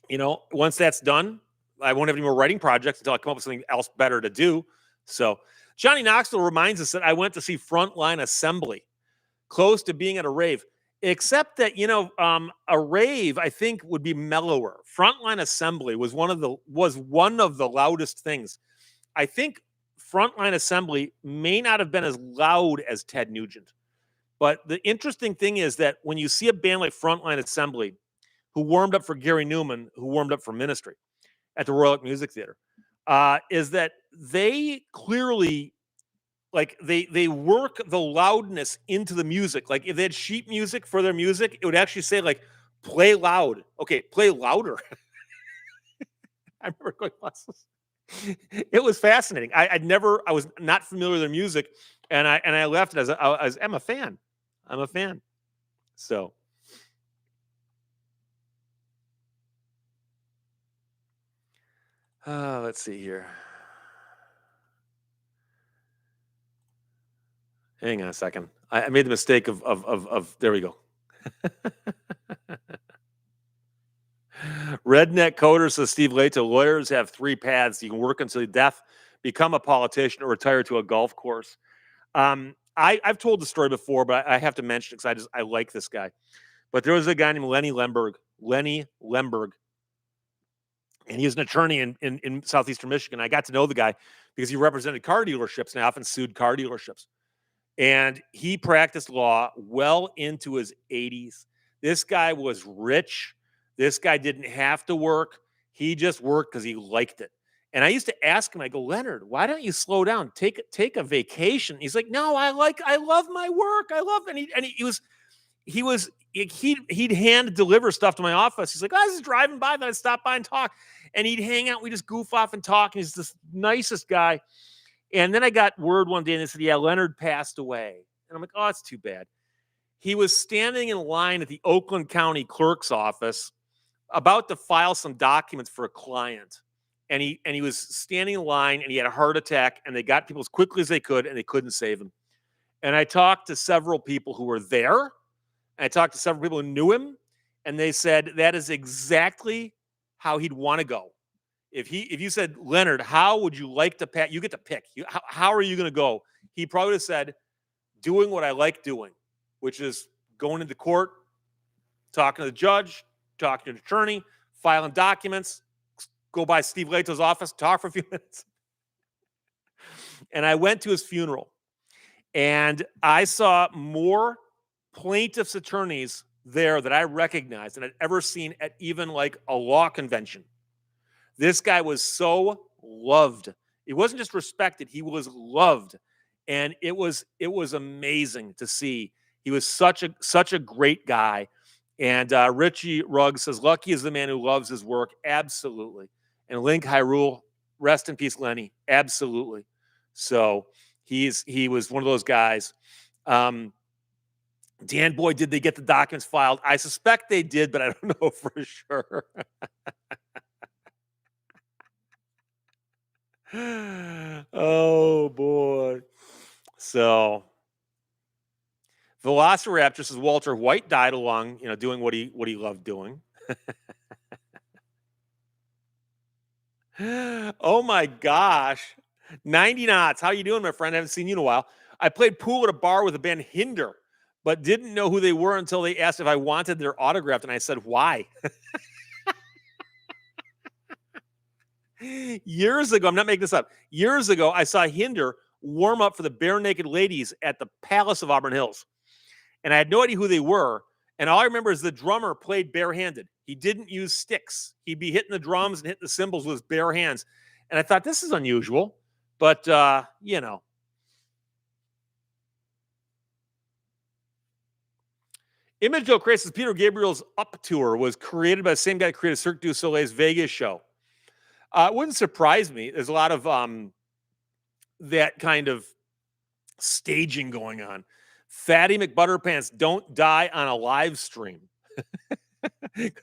A: you know, once that's done, I won't have any more writing projects until I come up with something else better to do. So Johnny Knoxville reminds us that I went to see Frontline Assembly, close to being at a rave, except that, you know, a rave I think would be mellower. Frontline Assembly was one of the loudest things. I think Frontline Assembly may not have been as loud as Ted Nugent, But the interesting thing is that when you see a band like Frontline Assembly, who warmed up for Gary Newman, who warmed up for Ministry at the Royal Oak Music Theater, is that they clearly they work the loudness into the music. Like if they had sheet music for their music, it would actually say like play loud. Okay, play louder. I remember going, "What's this?" It was fascinating. I was not familiar with their music, and I left it as I'm a fan. I'm a fan. So let's see here. Hang on a second. I made the mistake of there we go. Redneck Coder says Steve Lehto, lawyers have three paths. You can work until death, become a politician, or retire to a golf course. I've told the story before, but I have to mention it because I like this guy. But there was a guy named Lenny Lemberg, and he was an attorney in southeastern Michigan. I got to know the guy because he represented car dealerships and I often sued car dealerships. And he practiced law well into his 80s. This guy was rich. This guy didn't have to work. He just worked because he liked it. And I used to ask him, I go, Leonard, why don't you slow down? Take a vacation. He's like, no, I love my work. I love it. And he'd hand deliver stuff to my office. He's like, I was driving by, then I'd stop by and talk. And he'd hang out. We just goof off and talk. And he's the nicest guy. And then I got word one day and they said, yeah, Leonard passed away. And I'm like, oh, that's too bad. He was standing in line at the Oakland County Clerk's office about to file some documents for a client. And he was standing in line and he had a heart attack and they got people as quickly as they could and they couldn't save him. And I talked to several people who were there. And I talked to several people who knew him. And they said that is exactly how he'd want to go. If you said, Leonard, how would you like to pack? You get to pick. How are you going to go? He probably would have said, doing what I like doing, which is going into court, talking to the judge, talking to the attorney, filing documents, go by Steve Lehto's office, talk for a few minutes. And I went to his funeral, and I saw more plaintiff's attorneys there that I recognized than I'd ever seen at even like a law convention. This guy was so loved. He wasn't just respected, he was loved. And it was amazing to see. He was such a great guy. And Richie Ruggs says, lucky is the man who loves his work. Absolutely. And Link Hyrule, rest in peace, Lenny. Absolutely. So he was one of those guys. Dan Boy, did they get the documents filed? I suspect they did, but I don't know for sure. Oh boy. So Velociraptor says Walter White died along, doing what he loved doing. Oh my gosh. 90 knots. How you doing, my friend? I haven't seen you in a while. I played pool at a bar with a band Hinder, but didn't know who they were until they asked if I wanted their autograph, and I said, why? Years ago, I'm not making this up. Years ago, I saw Hinder warm up for the Bare Naked Ladies at the Palace of Auburn Hills. And I had no idea who they were. And all I remember is the drummer played barehanded. He didn't use sticks. He'd be hitting the drums and hitting the cymbals with his bare hands. And I thought, this is unusual. But, Image Joe Craig says Peter Gabriel's Up Tour was created by the same guy that created Cirque du Soleil's Vegas show. It wouldn't surprise me. There's a lot of that kind of staging going on. Fatty McButterpants, don't die on a live stream.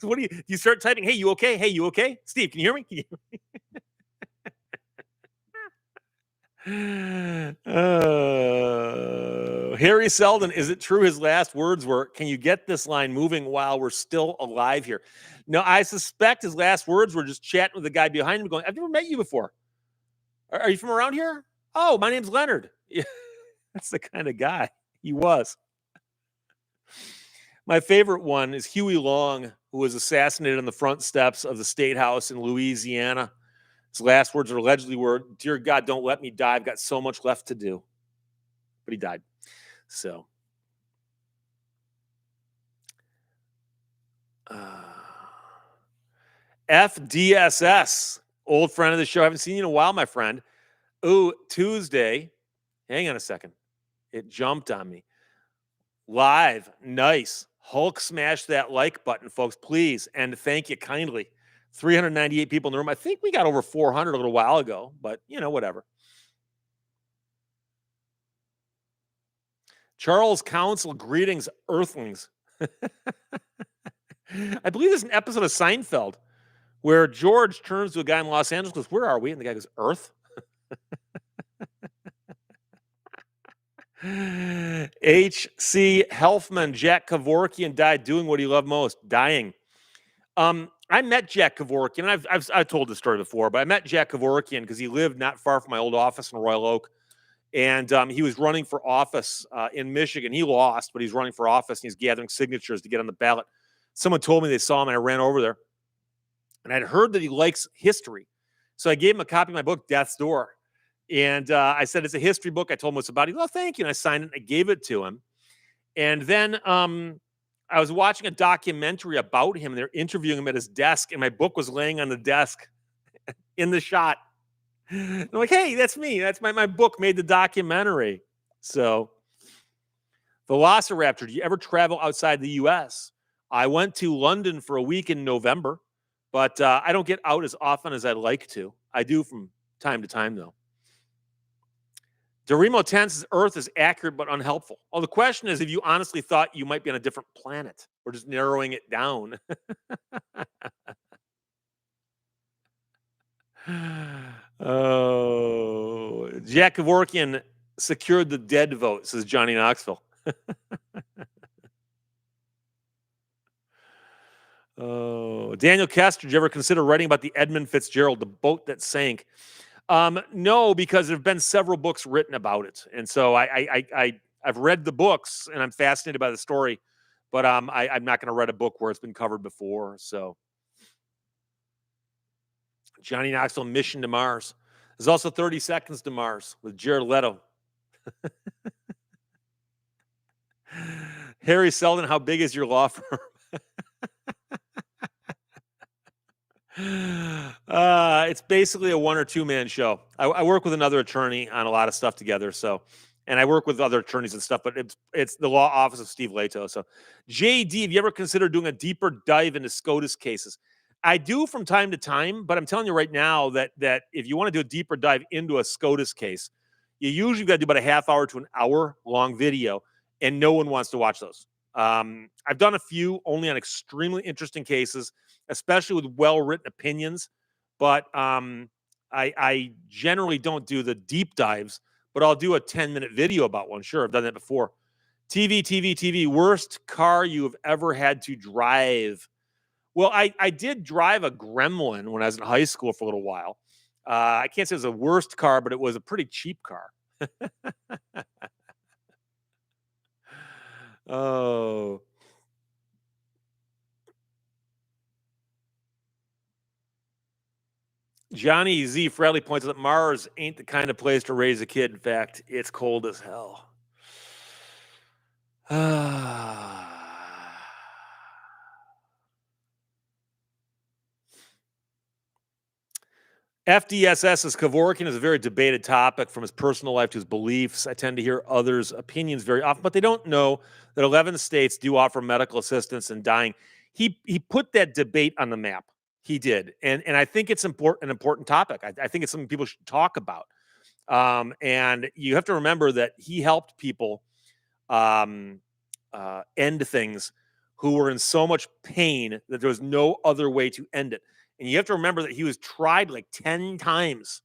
A: What do you start typing? Hey, you okay? Hey, you okay? Steve, can you hear me? Can you hear me? Harry Seldon, is it true his last words were, can you get this line moving while we're still alive here? No, I suspect his last words were just chatting with the guy behind him going, I've never met you before. Are you from around here? Oh, my name's Leonard. Yeah, that's the kind of guy he was. My favorite one is Huey Long, who was assassinated on the front steps of the State House in Louisiana. His last words allegedly were, dear God, don't let me die. I've got so much left to do. But he died. So FDSS, old friend of the show. I haven't seen you in a while, my friend. Ooh, Tuesday. Hang on a second. It jumped on me. Live. Nice. Hulk smash that like button, folks, please. And thank you kindly. 398 people in the room. I think we got over 400 a little while ago, but whatever. Charles Council, greetings, Earthlings. I believe there's an episode of Seinfeld where George turns to a guy in Los Angeles and goes, "Where are we?" And the guy goes, "Earth." H.C. Helfman, Jack Kevorkian died doing what he loved most, dying. I met Jack Kevorkian, and I've told this story before, but I met Jack Kevorkian because he lived not far from my old office in Royal Oak, and he was running for office in Michigan. He lost, but he's running for office, and he's gathering signatures to get on the ballot. Someone told me they saw him, and I ran over there, and I'd heard that he likes history, so I gave him a copy of my book, Death's Door. And I said, it's a history book. I told him what's about. He goes, "Oh, thank you." And I signed it. And I gave it to him. And then I was watching a documentary about him. And they're interviewing him at his desk. And my book was laying on the desk in the shot. And I'm like, hey, that's me. That's my book made the documentary. So, Velociraptor, do you ever travel outside the U.S.? I went to London for a week in November. But I don't get out as often as I'd like to. I do from time to time, though. Dorimo Tense's Earth is accurate but unhelpful. Oh, the question is if you honestly thought you might be on a different planet. We're just narrowing it down. Oh, Jack Kevorkian secured the dead vote, says Johnny Knoxville. Oh, Daniel Kester, did you ever consider writing about the Edmund Fitzgerald, the boat that sank? No, because there have been several books written about it, and so I've read the books and I'm fascinated by the story, but I'm not going to read a book where it's been covered before. So, Johnny Knoxville, Mission to Mars. There's also 30 Seconds to Mars with Jared Leto. Harry Seldon, how big is your law firm? It's basically a 1 or 2 man show. I work with another attorney on a lot of stuff together. So, and I work with other attorneys and stuff, but it's the law office of Steve Lehto. So, JD, have you ever considered doing a deeper dive into SCOTUS cases? I do from time to time, but I'm telling you right now that if you want to do a deeper dive into a SCOTUS case, you usually got to do about a half hour to an hour long video, and no one wants to watch those. I've done a few only on extremely interesting cases, especially with well-written opinions. But I generally don't do the deep dives, but I'll do a 10-minute video about one. Sure, I've done that before. TV, worst car you have ever had to drive. Well, I did drive a Gremlin when I was in high school for a little while. I can't say it was the worst car, but it was a pretty cheap car. Oh. Johnny Z. Bradley points out that Mars ain't the kind of place to raise a kid. In fact, it's cold as hell. FDSS's Kevorkian is a very debated topic from his personal life to his beliefs. I tend to hear others' opinions very often, but they don't know that 11 states do offer medical assistance in dying. He put that debate on the map. He did. And I think it's an important topic. I think it's something people should talk about. And you have to remember that he helped people end things who were in so much pain that there was no other way to end it. And you have to remember that he was tried like 10 times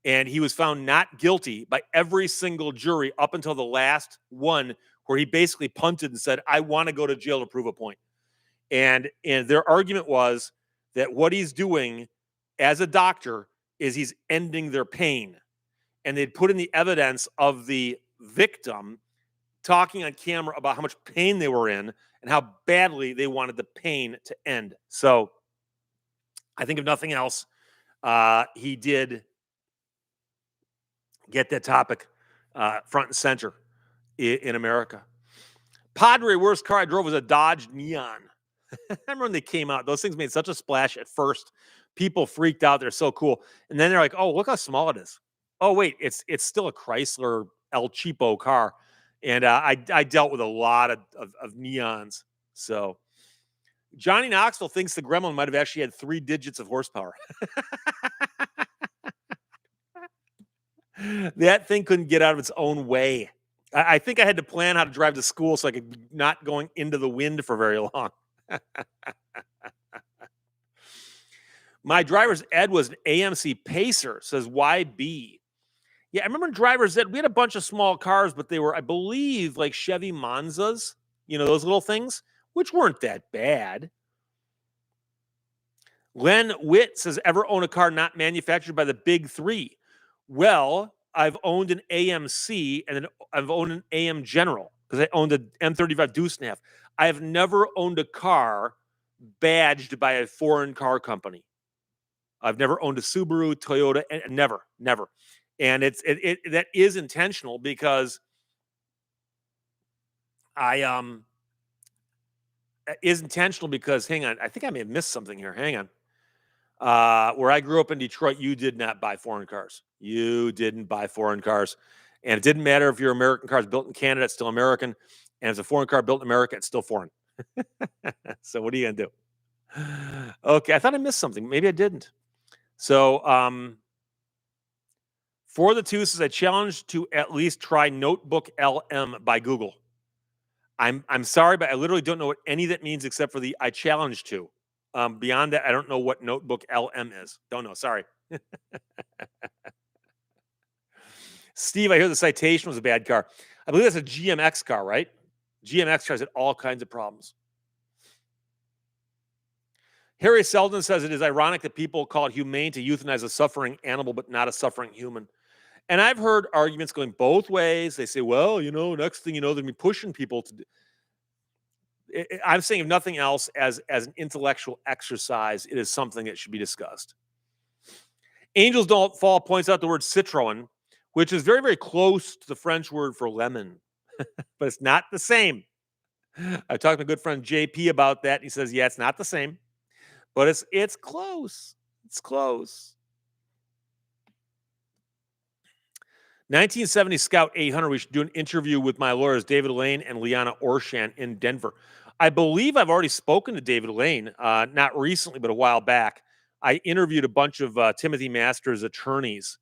A: and he was found not guilty by every single jury up until the last one, where he basically punted and said, I want to go to jail to prove a point. And their argument was that what he's doing as a doctor is he's ending their pain. And they'd put in the evidence of the victim talking on camera about how much pain they were in and how badly they wanted the pain to end. So I think if nothing else, he did get that topic front and center in America. Padre, worst car I drove was a Dodge Neon. I remember when they came out, those things made such a splash at first. People freaked out. They're so cool. And then they're like, oh, look how small it is. Oh, wait, it's still a Chrysler El Cheapo car. And I dealt with a lot of neons. So Johnny Knoxville thinks the Gremlin might have actually had 3 digits of horsepower. That thing couldn't get out of its own way. I think I had to plan how to drive to school so I could be not going into the wind for very long. My driver's ed was an AMC Pacer, says YB. Yeah, I remember driver's ed. We had a bunch of small cars, but they were, I believe, like Chevy Monzas, those little things, which weren't that bad. Len Witt says, ever own a car not manufactured by the big three? Well, I've owned an AMC and then I've owned an AM General because I owned an M35 Deuce and a half. I have never owned a car badged by a foreign car company. I've never owned a Subaru, Toyota, and never. And that is intentional because hang on, I think I may have missed something here. Hang on. Where I grew up in Detroit, you did not buy foreign cars. You didn't buy foreign cars. And it didn't matter if your American car is built in Canada, it's still American. And if it's a foreign car built in America, it's still foreign. So what are you going to do? Okay, I thought I missed something. Maybe I didn't. So for the two says I challenge to at least try Notebook LM by Google. I'm sorry, but I literally don't know what any of that means except for the I challenge to. Beyond that, I don't know what Notebook LM is. Don't know. Sorry. Steve, I hear the Citation was a bad car. I believe that's a GMX car, right? GMX cars had all kinds of problems. Harry Selden says it is ironic that people call it humane to euthanize a suffering animal, but not a suffering human. And I've heard arguments going both ways. They say, well, next thing you know, they're going to be pushing people to do. I'm saying, if nothing else, as an intellectual exercise, it is something that should be discussed. Angels Don't Fall points out the word Citroen, which is very, very close to the French word for lemon, but it's not the same. I talked to my good friend JP about that. He says, yeah, it's not the same, but it's close. It's close. 1970 Scout 800. We should do an interview with my lawyers, David Lane and Liana Orshan in Denver. I believe I've already spoken to David Lane, not recently, but a while back. I interviewed a bunch of Timothy Masters' attorneys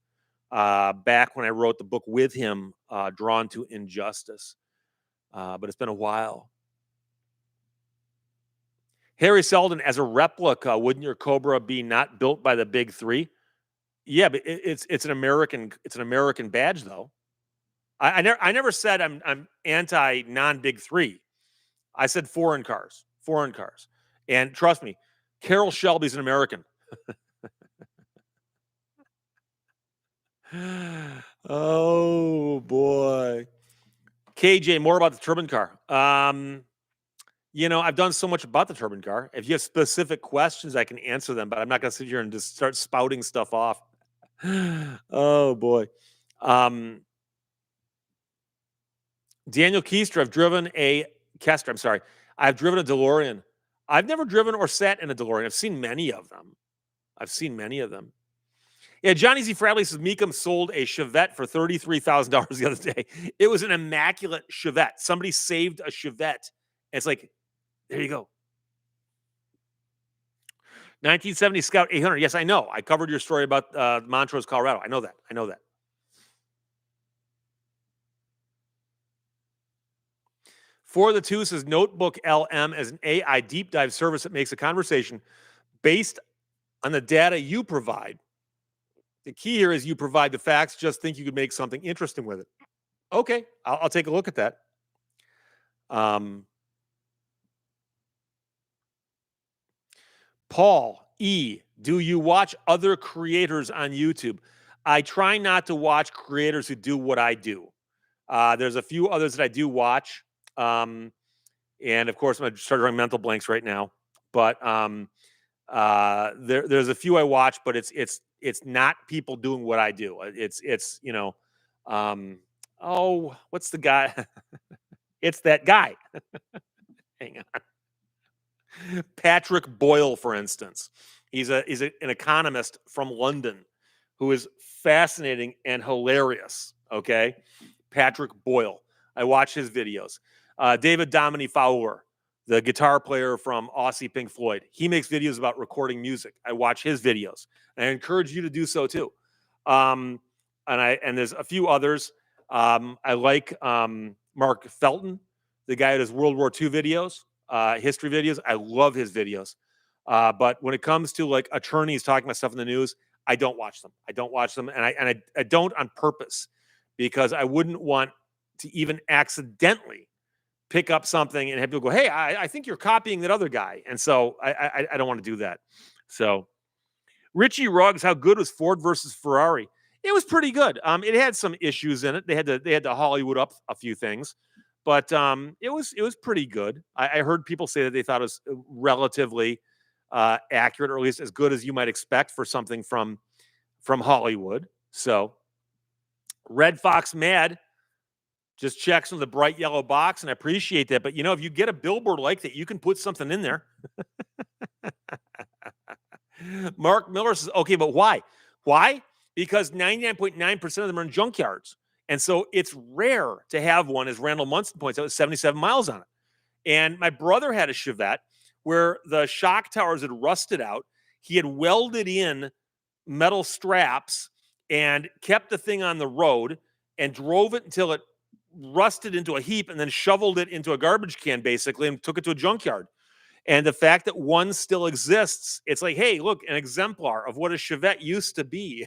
A: back when I wrote the book with him, Drawn to Injustice. But it's been a while. Harry Selden, as a replica, wouldn't your Cobra be not built by the big three? Yeah, but it's an American badge though. I never said I'm anti non-big three. I said foreign cars, and trust me, Carroll Shelby's an American. Oh boy, KJ, more about the turbine car. I've done so much about the turbine car. If you have specific questions, I can answer them, but I'm not going to sit here and just start spouting stuff off. Oh boy. Daniel Keister, I've driven a DeLorean. I've never driven or sat in a DeLorean. I've seen many of them. Yeah, Johnny Z. Bradley says Meekum sold a Chevette for $33,000 the other day. It was an immaculate Chevette. Somebody saved a Chevette. It's like, there you go. 1970 Scout 800. Yes, I know. I covered your story about Montrose, Colorado. I know that. For the two says Notebook LM as an AI deep dive service that makes a conversation based on the data you provide. The key here is you provide the facts. Just think you could make something interesting with it. Okay, I'll take a look at that. Paul E, do you watch other creators on YouTube? I try not to watch creators who do what I do. There's a few others that I do watch. And of course, I'm starting drawing mental blanks right now. But there's a few I watch, but it's not people doing what I do. It's what's the guy? It's that guy. Hang on. Patrick Boyle, for instance. He's an economist from London who is fascinating and hilarious. Okay. Patrick Boyle. I watch his videos. David Domini Fowler, the guitar player from Aussie Pink Floyd. He makes videos about recording music. I watch his videos. And I encourage you to do so too. And there's a few others. I like Mark Felton, the guy that does World War II videos, history videos. I love his videos. But when it comes to like attorneys talking about stuff in the news, I don't watch them. I don't watch them, and I don't on purpose, because I wouldn't want to even accidentally pick up something and have people go, "Hey, I think you're copying that other guy," and so I don't want to do that. So Richie Ruggs, how good was Ford versus Ferrari? It was pretty good. It had some issues in it. They had to Hollywood up a few things, but it was pretty good. I heard people say that they thought it was relatively accurate, or at least as good as you might expect for something from Hollywood. So Red Fox Mad just checks in the bright yellow box, and I appreciate that. But if you get a billboard like that, you can put something in there. Mark Miller says, okay, but why? Why? Because 99.9% of them are in junkyards. And so it's rare to have one, as Randall Munson points out, with 77 miles on it. And my brother had a Chevette where the shock towers had rusted out. He had welded in metal straps and kept the thing on the road and drove it until it rusted into a heap, and then shoveled it into a garbage can, basically, and took it to a junkyard. And the fact that one still exists, it's like, hey, look, an exemplar of what a Chevette used to be.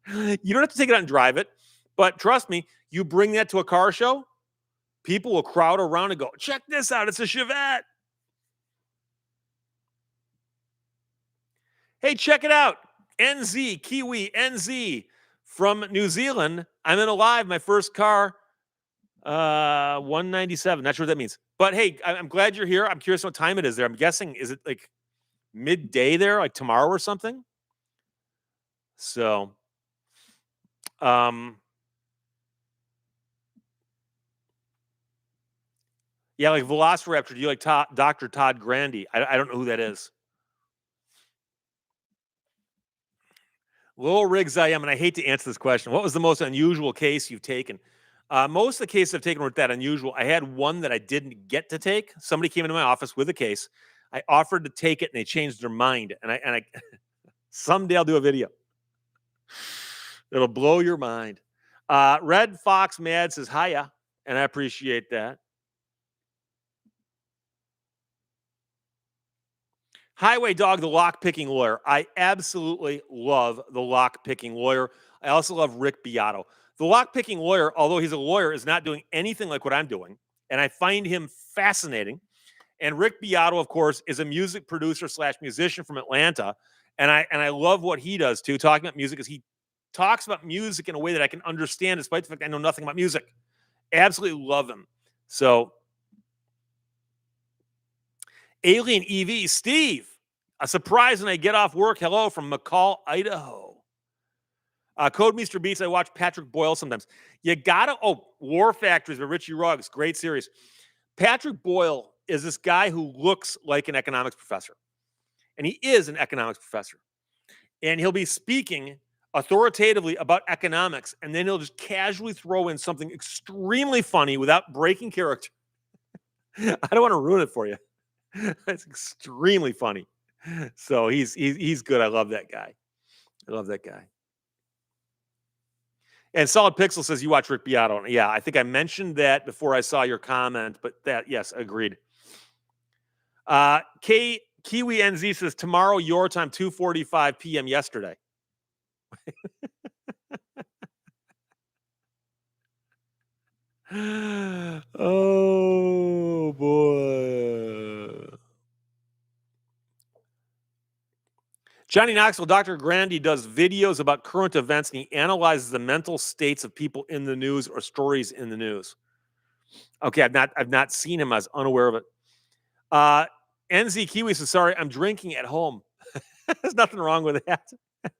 A: You don't have to take it out and drive it, but trust me, you bring that to a car show, people will crowd around and go, check this out, it's a Chevette. Hey, check it out. NZ, Kiwi, NZ from New Zealand. I'm in Alive, my first car, 197. Not sure what that means. But hey, I'm glad you're here. I'm curious what time it is there. I'm guessing, is it like midday there, like tomorrow or something? So, yeah, like Velociraptor. Do you like Dr. Todd Grandy? I don't know who that is. Lowell Riggs I am, and I hate to answer this question. What was the most unusual case you've taken? Most of the cases I've taken weren't that unusual. I had one that I didn't get to take. Somebody came into my office with a case. I offered to take it, and they changed their mind. And I someday I'll do a video. It'll blow your mind. Red Fox Mad says hiya, and I appreciate that. Highway Dog, the lock-picking lawyer. I absolutely love the lock-picking lawyer. I also love Rick Beato. The lock-picking lawyer, although he's a lawyer, is not doing anything like what I'm doing, and I find him fascinating. And Rick Beato, of course, is a music producer / musician from Atlanta, and I love what he does too, talking about music, because he talks about music in a way that I can understand, despite the fact I know nothing about music. Absolutely love him. So, Alien EV, Steve, a surprise when I get off work. Hello from McCall, Idaho. Code Meister Beats, I watch Patrick Boyle sometimes. You gotta, War Factories by Richie Ruggs, great series. Patrick Boyle is this guy who looks like an economics professor, and he is an economics professor. And he'll be speaking authoritatively about economics, and then he'll just casually throw in something extremely funny without breaking character. I don't want to ruin it for you. It's extremely funny. So he's good. I love that guy. And Solid Pixel says you watch Rick Beato. Yeah, I think I mentioned that before I saw your comment, but yes, agreed. Kiwi NZ says tomorrow your time, 2:45 p.m. yesterday. Oh boy. Johnny Knoxville, Dr. Grandy does videos about current events, and he analyzes the mental states of people in the news or stories in the news. Okay, I've not seen him. I was unaware of it. NZ Kiwi says, sorry, I'm drinking at home. There's nothing wrong with that.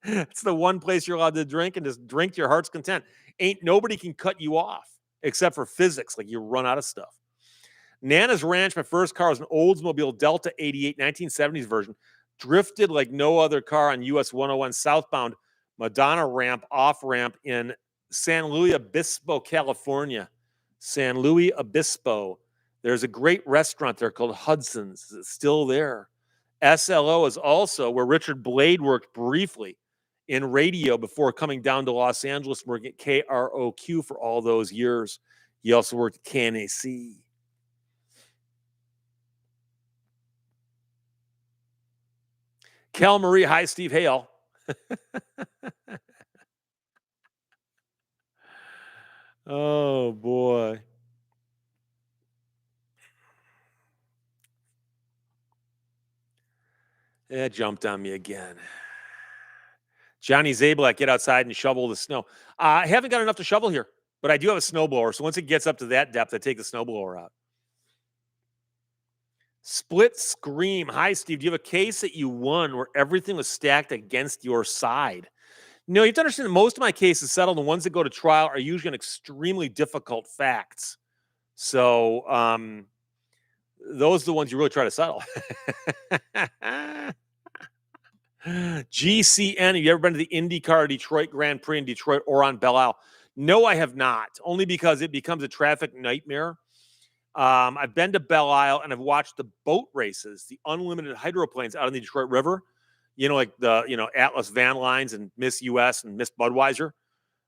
A: It's the one place you're allowed to drink, and just drink to your heart's content. Ain't nobody can cut you off except for physics. Like, you run out of stuff. Nana's Ranch, my first car was an Oldsmobile Delta 88 1970s version. Drifted like no other car on US 101 southbound Madonna ramp, off ramp in San Luis Obispo, California. San Luis Obispo. There's a great restaurant there called Hudson's. It's still there. SLO is also where Richard Blade worked briefly in radio before coming down to Los Angeles, working at KROQ for all those years. He also worked at KNAC. Cal Marie, hi, Steve Hale. Oh, boy. It jumped on me again. Johnny Zablak, get outside and shovel the snow. I haven't got enough to shovel here, but I do have a snowblower. So once it gets up to that depth, I take the snowblower out. Split Scream. Hi, Steve. Do you have a case that you won where everything was stacked against your side? No, you have to understand that most of my cases settled. The ones that go to trial are usually on extremely difficult facts. So those are the ones you really try to settle. GCN. Have you ever been to the IndyCar Detroit Grand Prix in Detroit or on Belle Isle? No, I have not. Only because it becomes a traffic nightmare. I've been to Belle Isle and I've watched the boat races, the unlimited hydroplanes out in the Detroit River. Like the Atlas Van Lines and Miss US and Miss Budweiser.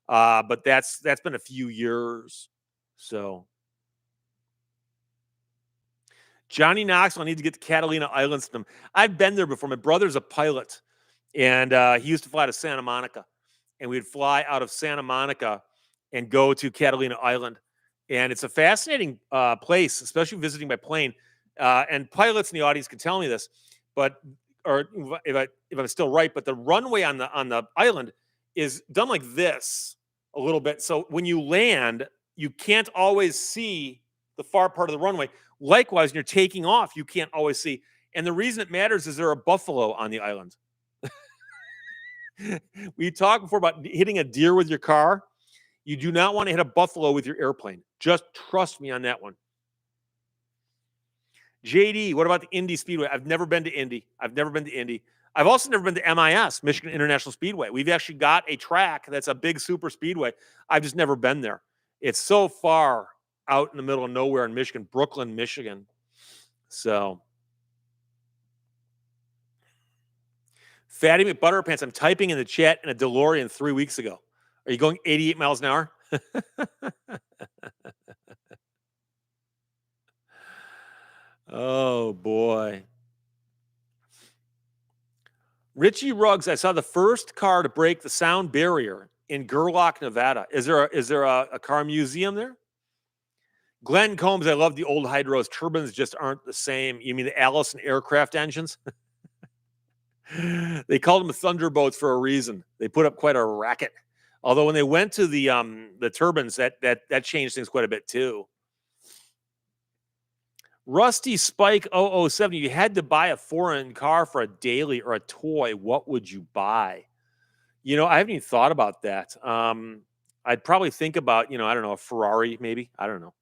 A: But that's been a few years. So Johnny Knoxville, I need to get to Catalina Island system. I've been there before. My brother's a pilot, and he used to fly to Santa Monica, and we'd fly out of Santa Monica and go to Catalina Island, and it's a fascinating place, especially visiting by plane. And pilots in the audience can tell me this, but or if I'm still right, but the runway on the island is done like this a little bit. So when you land, you can't always see the far part of the runway. Likewise, when you're taking off, you can't always see. And the reason it matters is there are buffalo on the island. We talked before about hitting a deer with your car. You do not want to hit a buffalo with your airplane. Just trust me on that one. JD, what about the Indy Speedway? I've never been to Indy. I've also never been to MIS, Michigan International Speedway. We've actually got a track that's a big super speedway. I've just never been there. It's so far out in the middle of nowhere in Michigan, Brooklyn, Michigan. So, Fatty McButterpants, I'm typing in the chat in a DeLorean 3 weeks ago. Are you going 88 miles an hour? Oh, boy. Richie Ruggs, I saw the first car to break the sound barrier in Gerlach, Nevada. Is there a car museum there? Glenn Combs, I love the old hydros. Turbines just aren't the same. You mean the Allison aircraft engines? They called them Thunderboats for a reason. They put up quite a racket. Although when they went to the turbines, that changed things quite a bit too. Rusty Spike 007, you had to buy a foreign car for a daily or a toy. What would you buy? I haven't even thought about that. I'd probably think about, I don't know, a Ferrari maybe. I don't know.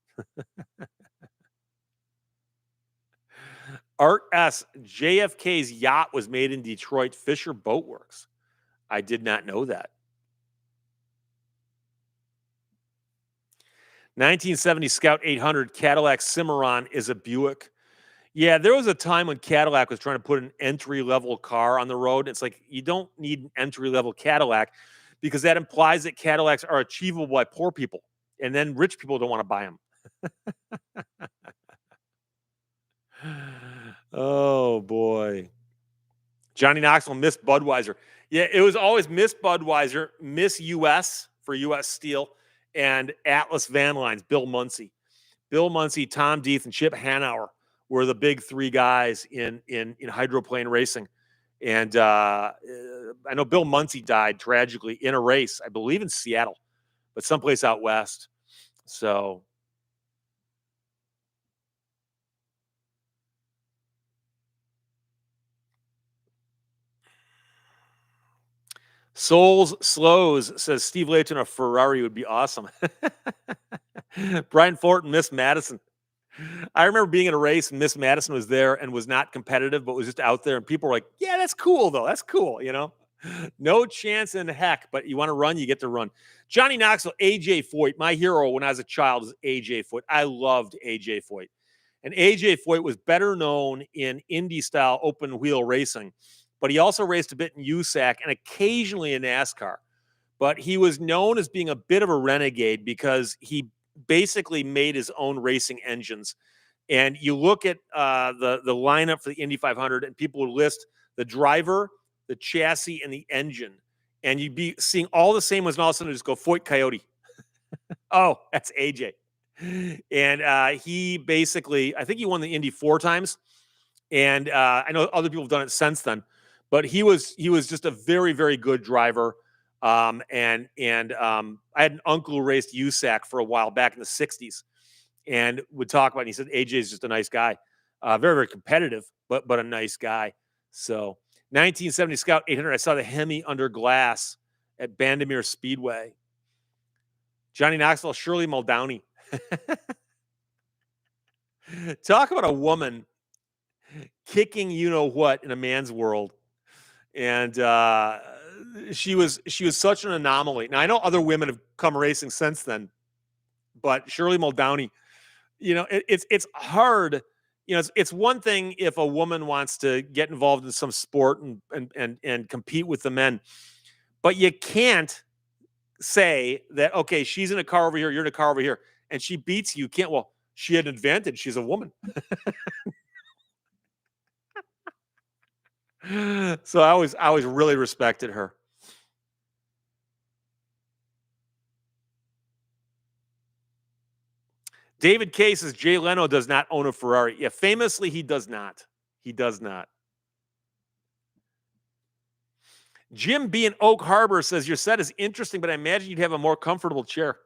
A: Art S. JFK's yacht was made in Detroit Fisher Boat Works. I did not know that. 1970 Scout 800 Cadillac Cimarron is a Buick. Yeah, there was a time when Cadillac was trying to put an entry-level car on the road. It's like, you don't need an entry-level Cadillac because that implies that Cadillacs are achievable by poor people. And then rich people don't want to buy them. Oh, boy. Johnny Knoxville, Miss Budweiser. Yeah, it was always Miss Budweiser, Miss US for US Steel, and Atlas Van Lines, Bill Muncie. Bill Muncie, Tom Deeth, and Chip Hanauer were the big three guys in hydroplane racing. And I know Bill Muncie died tragically in a race, I believe in Seattle, but someplace out west. So Souls Slows says Steve Lehto in a Ferrari would be awesome. Brian Fortin, Miss Madison. I remember being at a race and Miss Madison was there and was not competitive, but was just out there. And people were like, yeah, that's cool, though. That's cool, you know? No chance in heck, but you want to run, you get to run. Johnny Knoxville, AJ Foyt. My hero when I was a child was AJ Foyt. I loved AJ Foyt. And AJ Foyt was better known in Indy style open wheel racing, but he also raced a bit in USAC and occasionally in NASCAR. But he was known as being a bit of a renegade because he basically made his own racing engines. And you look at the lineup for the Indy 500, and people would list the driver, the chassis, and the engine, and you'd be seeing all the same ones, and all of a sudden just go Foyt Coyote. Oh, that's AJ. And he basically, I think he won the Indy 4 times, and I know other people have done it since then, but he was just a very, very good driver. I had an uncle who raced USAC for a while back in the 60s and would talk about it. And he said AJ is just a nice guy, very, very competitive, but a nice guy. So 1970 Scout 800, I saw the Hemi under glass at Bandimere Speedway. Johnny Knoxville, Shirley Muldowney. Talk about a woman kicking you know what in a man's world. And she was such an anomaly. Now I know other women have come racing since then, but Shirley Muldowney, you know, it's hard. You know, it's one thing if a woman wants to get involved in some sport and compete with the men, but you can't say that, okay, she's in a car over here, you're in a car over here, and she beats you. You can't, well, she had an advantage. She's a woman. So I always really respected her. David K says Jay Leno does not own a Ferrari. Yeah, famously, he does not. He does not. Jim B. in Oak Harbor says your set is interesting, but I imagine you'd have a more comfortable chair.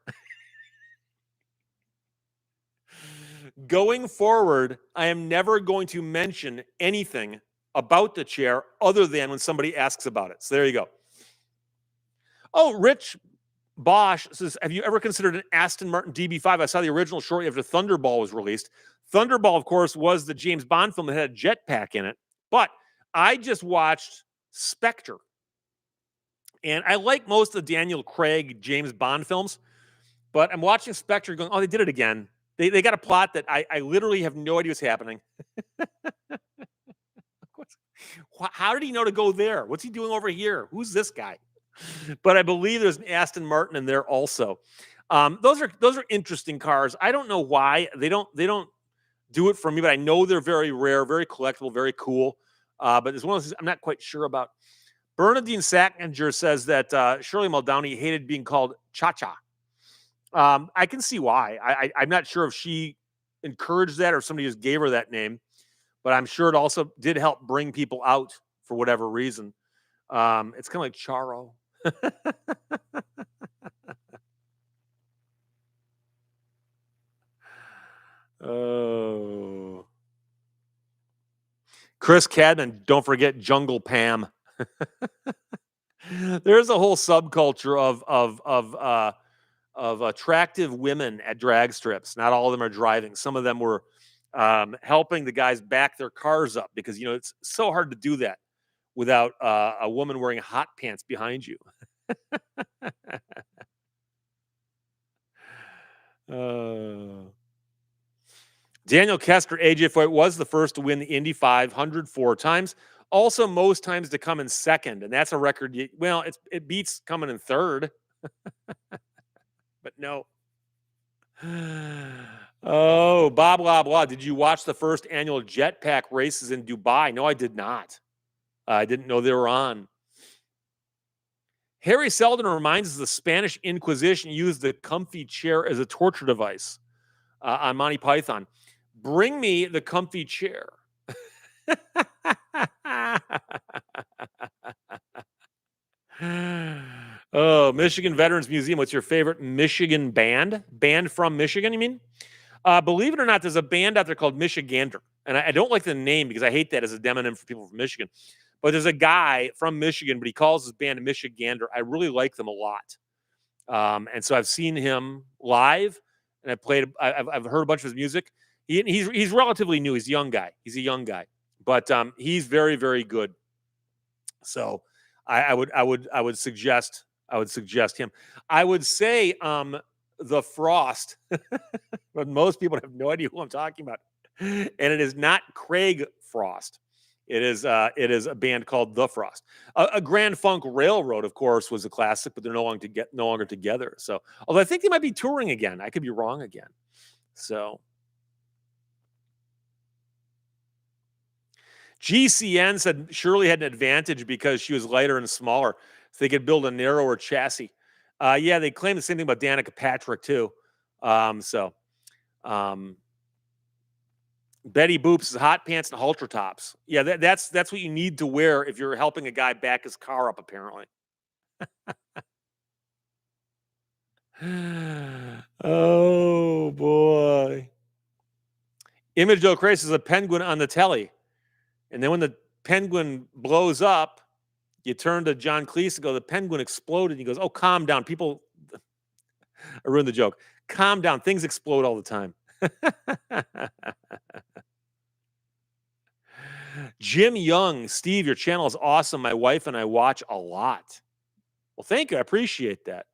A: Going forward, I am never going to mention anything about the chair other than when somebody asks about it. So there you go. Oh, Rich Bosch says, have you ever considered an Aston Martin DB5? I saw the original shortly after Thunderball was released. Thunderball, of course, was the James Bond film that had a jetpack in it. But I just watched Spectre. And I like most of the Daniel Craig James Bond films. But I'm watching Spectre going, oh, they did it again. They got a plot that I literally have no idea what's happening. How did he know to go there? What's he doing over here? Who's this guy? But I believe there's an Aston Martin in there also. Those are interesting cars. I don't know why they don't do it for me, but I know they're very rare, very collectible, very cool. But there's one of those I'm not quite sure about. Bernadine Sackninger says that Shirley Muldowney hated being called Cha-Cha. I can see why. I'm not sure if she encouraged that or somebody just gave her that name, but I'm sure it also did help bring people out for whatever reason. It's kind of like Charo. Oh. Chris Cadman, don't forget Jungle Pam. There's a whole subculture of attractive women at drag strips. Not all of them are driving. Some of them were helping the guys back their cars up because, you know, it's so hard to do that without a woman wearing hot pants behind you. Daniel Kester, AJ Foyt was the first to win the Indy 500 4 times. Also, most times to come in second, and that's a record. Well, it beats coming in third, but no. Oh, blah blah blah. Did you watch the first annual jetpack races in Dubai? No, I did not. I didn't know they were on. Harry Seldon reminds us the Spanish Inquisition used the comfy chair as a torture device on Monty Python. Bring me the comfy chair. Oh, Michigan Veterans Museum. What's your favorite Michigan band? Band from Michigan, you mean? Believe it or not, there's a band out there called Michigander. And I don't like the name because I hate that as a demonym for people from Michigan. But there's a guy from Michigan, but he calls his band Michigander. I really like them a lot. And so I've seen him live, and I've heard a bunch of his music. He's relatively new. He's a young guy. He's a young guy, but he's very, very good. So I would suggest him. I would say the Frost, but most people have no idea who I'm talking about, and it is not Craig Frost. It is a band called The Frost. A Grand Funk Railroad, of course, was a classic, but they're no longer together. So, although I think they might be touring again, I could be wrong again. So, GCN said Shirley had an advantage because she was lighter and smaller, so they could build a narrower chassis. Yeah, they claim the same thing about Danica Patrick too. So, um, Betty Boops is hot pants and halter tops. Yeah, that's what you need to wear if you're helping a guy back his car up. Apparently. Oh boy. Image Joe Crace is a penguin on the telly, and then when the penguin blows up, you turn to John Cleese and go, "The penguin exploded." He goes, "Oh, calm down, people." I ruined the joke. Calm down. Things explode all the time. Jim Young, Steve, your channel is awesome. My wife and I watch a lot. Well, thank you. I appreciate that.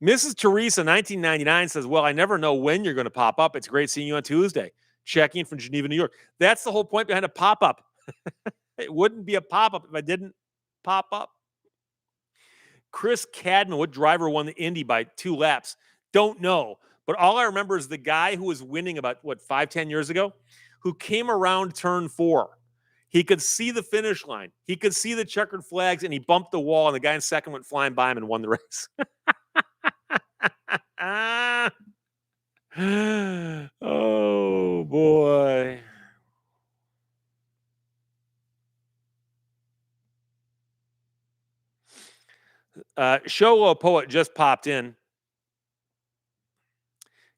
A: Mrs. Teresa, 1999, says, "Well, I never know when you're going to pop up. It's great seeing you on Tuesday. Checking from Geneva, New York." That's the whole point behind a pop up. It wouldn't be a pop up if I didn't pop up. Chris Cadman, what driver won the Indy by 2 laps? Don't know. But all I remember is the guy who was winning about, 5-10 years ago, who came around turn 4. He could see the finish line. He could see the checkered flags, and he bumped the wall, and the guy in second went flying by him and won the race. Oh, boy. Sholo Poet just popped in.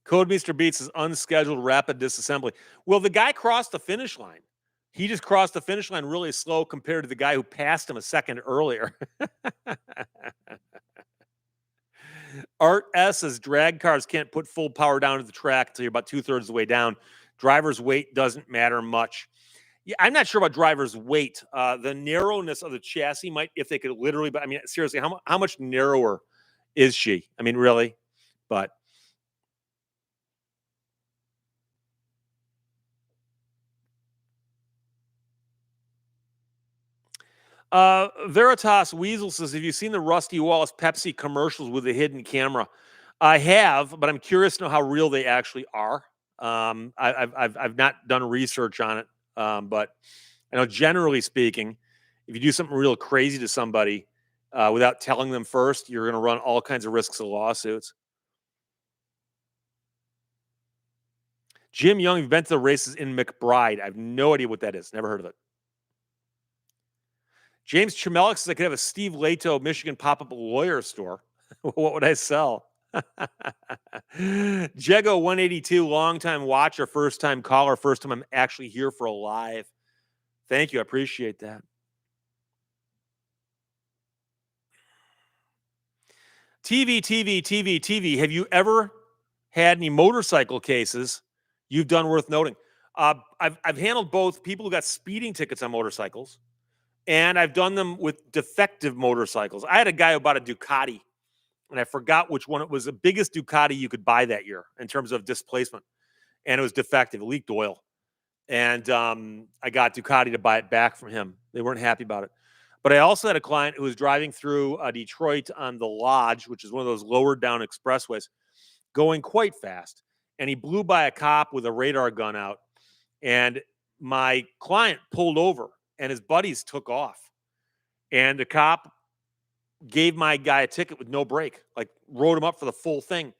A: Code Mr. Beats is unscheduled rapid disassembly. Well, the guy crossed the finish line. He just crossed the finish line really slow compared to the guy who passed him a second earlier. Art S says drag cars can't put full power down to the track until you're about 2/3 of the way down. Driver's weight doesn't matter much. Yeah, I'm not sure about driver's weight. The narrowness of the chassis might, if they could literally, but I mean, seriously, how much narrower is she? I mean, really? But Veritas Weasel says, "Have you seen the Rusty Wallace Pepsi commercials with a hidden camera?" I have, but I'm curious to know how real they actually are. I've not done research on it, but I know generally speaking, if you do something real crazy to somebody without telling them first, you're going to run all kinds of risks of lawsuits. Jim Young, you've been to the races in McBride. I have no idea what that is. Never heard of it. James Chamelix says I could have a Steve Lehto, Michigan pop-up lawyer store. What would I sell? Jego 182, longtime watcher, first time caller, first time I'm actually here for a live. Thank you. I appreciate that. TV. Have you ever had any motorcycle cases you've done worth noting? I've handled both people who got speeding tickets on motorcycles, and I've done them with defective motorcycles. I had a guy who bought a Ducati, and I forgot which one it was. The biggest Ducati you could buy that year in terms of displacement, and it was defective. It leaked oil, and I got Ducati to buy it back from him. They weren't happy about it. But I also had a client who was driving through Detroit on the Lodge, which is one of those lowered down expressways, going quite fast. And he blew by a cop with a radar gun out. And my client pulled over and his buddies took off. And the cop gave my guy a ticket with no break, like wrote him up for the full thing.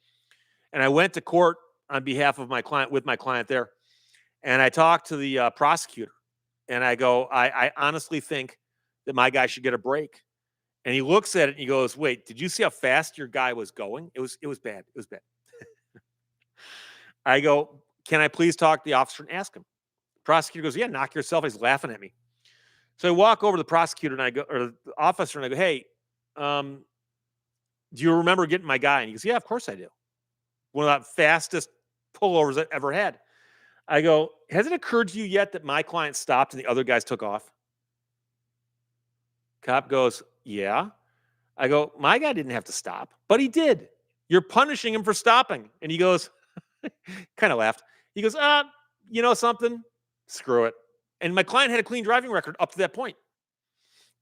A: And I went to court on behalf of my client, with my client there. And I talked to the prosecutor. And I go, I honestly think that my guy should get a break. And he looks at it and he goes, "Wait, did you see how fast your guy was going? It was bad. It was bad." I go, "Can I please talk to the officer and ask him?" Prosecutor goes, "Yeah, knock yourself." He's laughing at me. So I walk over to the prosecutor and I go, or the officer, and I go, "Hey, do you remember getting my guy?" And he goes, "Yeah, of course I do. One of the fastest pullovers I ever had." I go, has it occurred to you yet that my client stopped and the other guys took off? Cop goes, yeah. I go, my guy didn't have to stop, but he did. You're punishing him for stopping. And he goes, kind of laughed. He goes, you know something? Screw it. And my client had a clean driving record up to that point.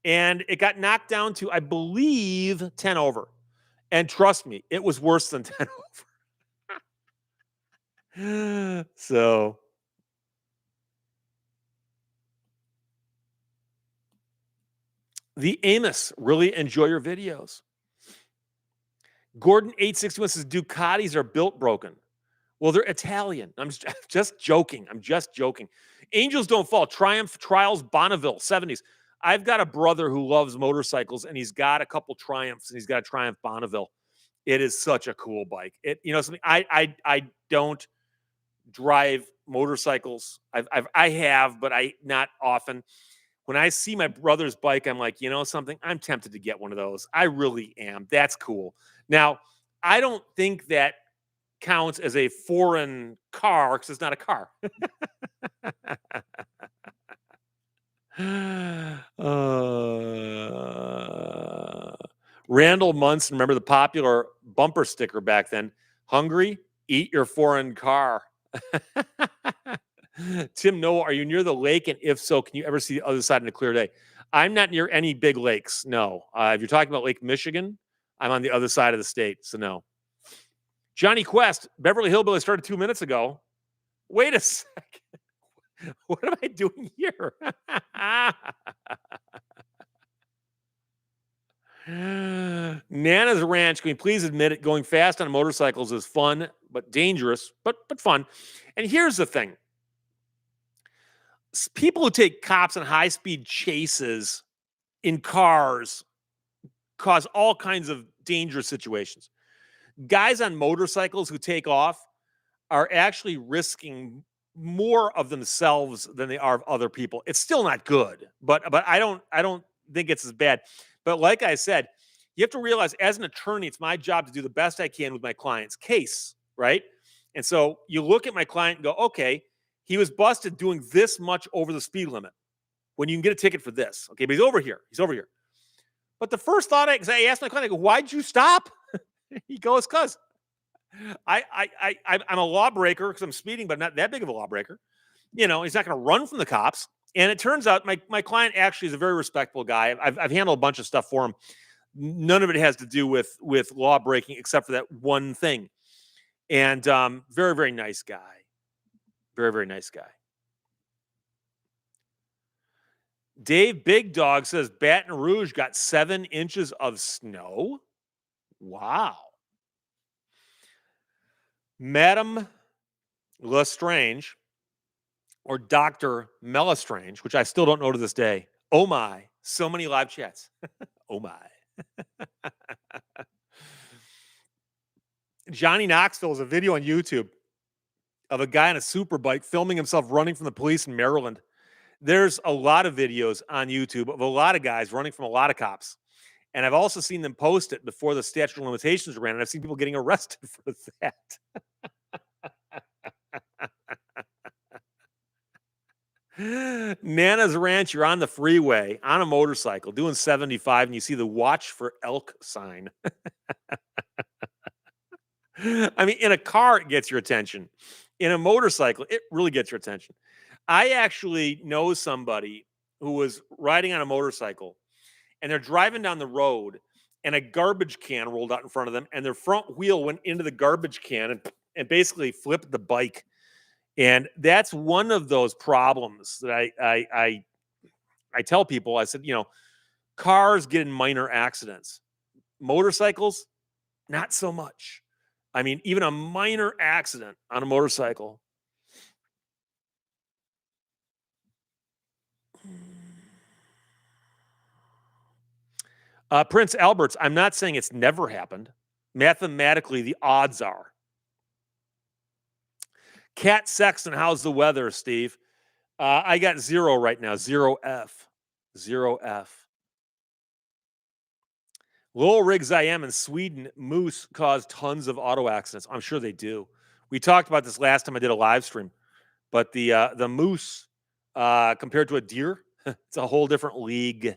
A: And it got knocked down to, I believe, 10 over. And trust me, it was worse than 10 over. So, the Amos, really enjoy your videos. Gordon 861 says Ducatis are built broken. Well, they're Italian. I'm just joking. I'm just joking. Angels don't fall. Triumph Trials Bonneville 70s. I've got a brother who loves motorcycles, and he's got a couple Triumphs, and he's got a Triumph Bonneville. It is such a cool bike. Something I don't drive motorcycles. I have, but I not often. When I see my brother's bike, I'm like, you know something? I'm tempted to get one of those. I really am. That's cool. Now, I don't think that counts as a foreign car because it's not a car. Randall Munson, remember the popular bumper sticker back then? Hungry? Eat your foreign car. Tim Noah, are you near the lake? And if so, can you ever see the other side in a clear day? I'm not near any big lakes. No. If you're talking about Lake Michigan, I'm on the other side of the state. So no. Johnny Quest, Beverly Hillbilly started 2 minutes ago. Wait a second. What am I doing here? Nana's Ranch, can you please admit it? Going fast on motorcycles is fun, but dangerous, but fun. And here's the thing. People who take cops on high-speed chases in cars cause all kinds of dangerous situations. Guys on motorcycles who take off are actually risking more of themselves than they are of other people. It's still not good, but I don't think it's as bad. But like I said, you have to realize as an attorney, it's my job to do the best I can with my client's case, right? And so you look at my client and go, okay, he was busted doing this much over the speed limit when you can get a ticket for this. Okay, but he's over here. He's over here. But the first thought I asked my client, I go, why'd you stop? He goes, cuz I'm a lawbreaker because I'm speeding, but not that big of a lawbreaker. You know, he's not going to run from the cops. And it turns out my client actually is a very respectable guy. I've handled a bunch of stuff for him. None of it has to do with law breaking except for that one thing. And very, very nice guy. Very, very nice guy. Dave Big Dog says Baton Rouge got 7 inches of snow. Wow. Madame Lestrange or Dr. Melestrange, which I still don't know to this day. Oh my, so many live chats. Oh my. Johnny Knoxville is a video on YouTube of a guy on a super bike filming himself running from the police in Maryland. There's a lot of videos on YouTube of a lot of guys running from a lot of cops. And I've also seen them post it before the statute of limitations ran, and I've seen people getting arrested for that. Nana's Ranch, you're on the freeway on a motorcycle doing 75 and you see the watch for elk sign. I mean, in a car, it gets your attention. In a motorcycle, it really gets your attention. I actually know somebody who was riding on a motorcycle and they're driving down the road and a garbage can rolled out in front of them and their front wheel went into the garbage can and basically flipped the bike. And that's one of those problems that I tell people. I said, you know, cars get in minor accidents. Motorcycles, not so much. I mean, even a minor accident on a motorcycle. Prince Albert's, I'm not saying it's never happened. Mathematically, the odds are. Cat Sexton, how's the weather, Steve? I got 0 right now. 0F. 0F. Lowell rigs I am in Sweden, moose cause tons of auto accidents. I'm sure they do. We talked about this last time I did a live stream. But the moose compared to a deer, it's a whole different league.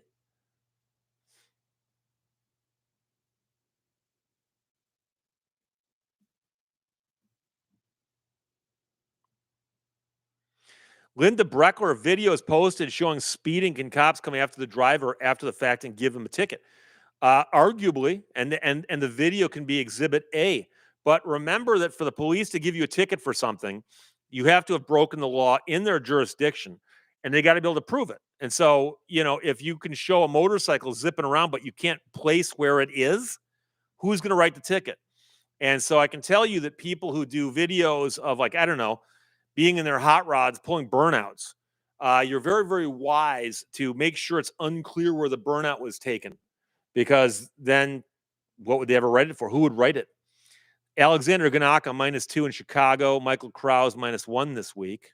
A: Linda Breckler video is posted showing speeding. Can cops come after the driver after the fact and give him a ticket? Arguably, and the video can be Exhibit A. But remember that for the police to give you a ticket for something, you have to have broken the law in their jurisdiction, and they got to be able to prove it. And so, if you can show a motorcycle zipping around, but you can't place where it is, who's going to write the ticket? And so I can tell you that people who do videos of, like, I don't know, being in their hot rods, pulling burnouts, you're very, very wise to make sure it's unclear where the burnout was taken, because then what would they ever write it for? Who would write it? Alexander Ganaka -2 in Chicago. Michael Krause -1 this week.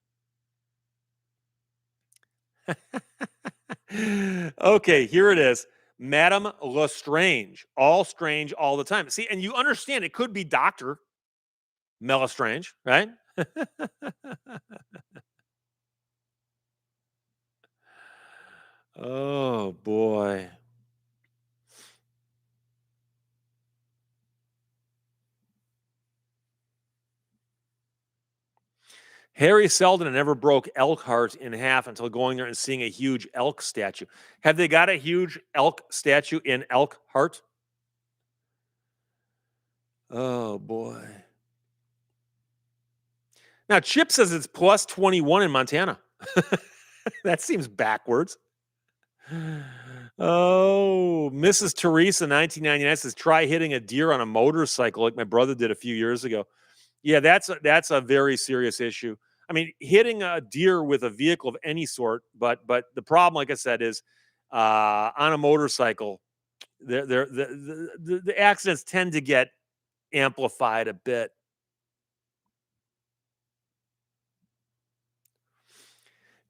A: Okay, here it is. Madame Lestrange. All strange all the time. See, and you understand it could be Dr. Melestrange, right? Oh, boy. Harry Seldon never broke Elkhart in half until going there and seeing a huge elk statue. Have they got a huge elk statue in Elkhart? Oh, boy. Now, Chip says it's plus 21 in Montana. That seems backwards. Oh, Mrs. Teresa, 1999 says, try hitting a deer on a motorcycle like my brother did a few years ago. Yeah, that's a very serious issue. I mean, hitting a deer with a vehicle of any sort, but the problem, like I said, is on a motorcycle, the accidents tend to get amplified a bit.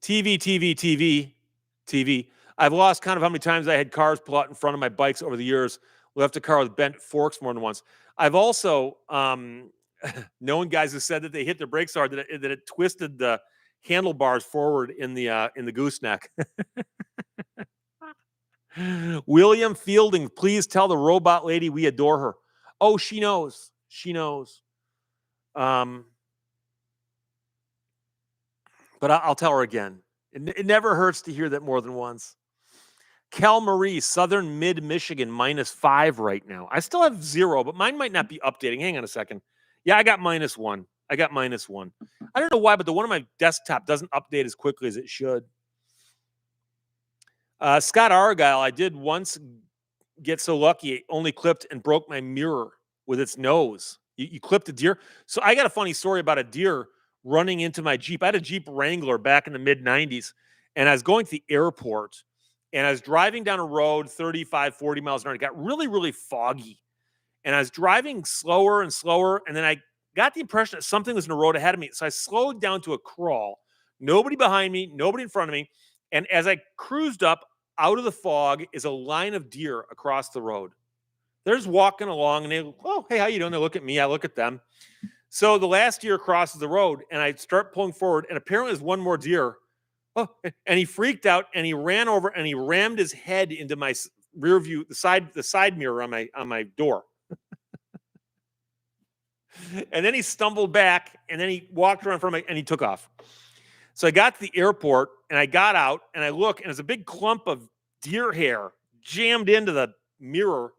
A: TV. I've lost count of how many times I had cars pull out in front of my bikes over the years. Left a car with bent forks more than once. I've also known guys who said that they hit their brakes so hard that it twisted the handlebars forward in the gooseneck. William Fielding, please tell the robot lady we adore her. Oh, she knows. She knows. But I'll tell her again. It never hurts to hear that more than once. Cal Marie, Southern Mid Michigan, -5 right now. I still have 0, but mine might not be updating. Hang on a second. Yeah, I got -1. I don't know why, but the one on my desktop doesn't update as quickly as it should. Scott Argyle, I did once get so lucky, it only clipped and broke my mirror with its nose. You clipped a deer. So I got a funny story about a deer running into my Jeep. I had a Jeep Wrangler back in the mid 90s, and I was going to the airport, and I was driving down a road 35, 40 miles an hour. It got really, really foggy, and I was driving slower and slower, and then I got the impression that something was in the road ahead of me. So I slowed down to a crawl. Nobody behind me, nobody in front of me. And as I cruised up, out of the fog is a line of deer across the road. They're just walking along, and they, oh, hey, how you doing? They look at me, I look at them. So the last deer crosses the road, and I start pulling forward, and apparently there's one more deer. Oh, and he freaked out, and he ran over, and he rammed his head into my rear view, the side mirror on my door. And then he stumbled back, and then he walked around from me, and he took off. So I got to the airport, and I got out, and I look, and there's a big clump of deer hair jammed into the mirror.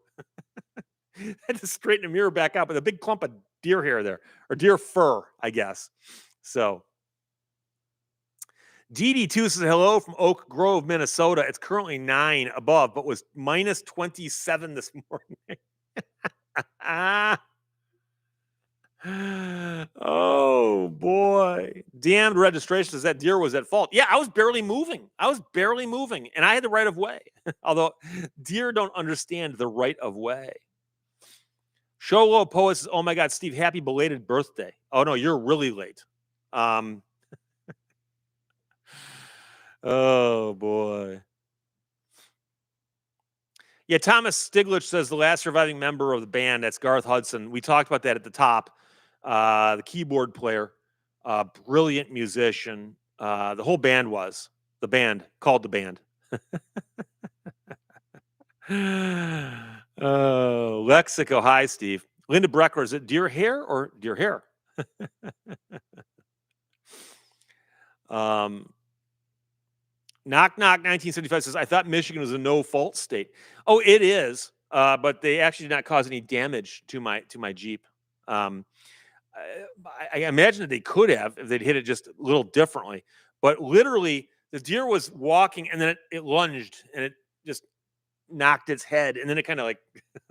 A: I had to straighten the mirror back out, but a big clump of deer hair there, or deer fur, I guess. So DD2 says hello from Oak Grove, Minnesota. It's currently 9 above, but was -27 this morning. Oh boy. Damned registration says that deer was at fault. Yeah, I was barely moving. And I had the right of way. Although deer don't understand the right of way. Sholo Poet says, oh my God, Steve, happy belated birthday. Oh no, you're really late. Oh boy. Yeah, Thomas Stiglich says the last surviving member of the band, that's Garth Hudson. We talked about that at the top. The keyboard player. brilliant musician. The whole band was the band called the band. Lexico, hi, Steve. Linda Brecker, is it deer hair or deer hair? um, Knock Knock 1975 says, I thought Michigan was a no fault state. Oh, it is, but they actually did not cause any damage to my Jeep. Um, I imagine that they could have if they'd hit it just a little differently. But literally, the deer was walking and then it lunged and it just knocked its head and then it kind of like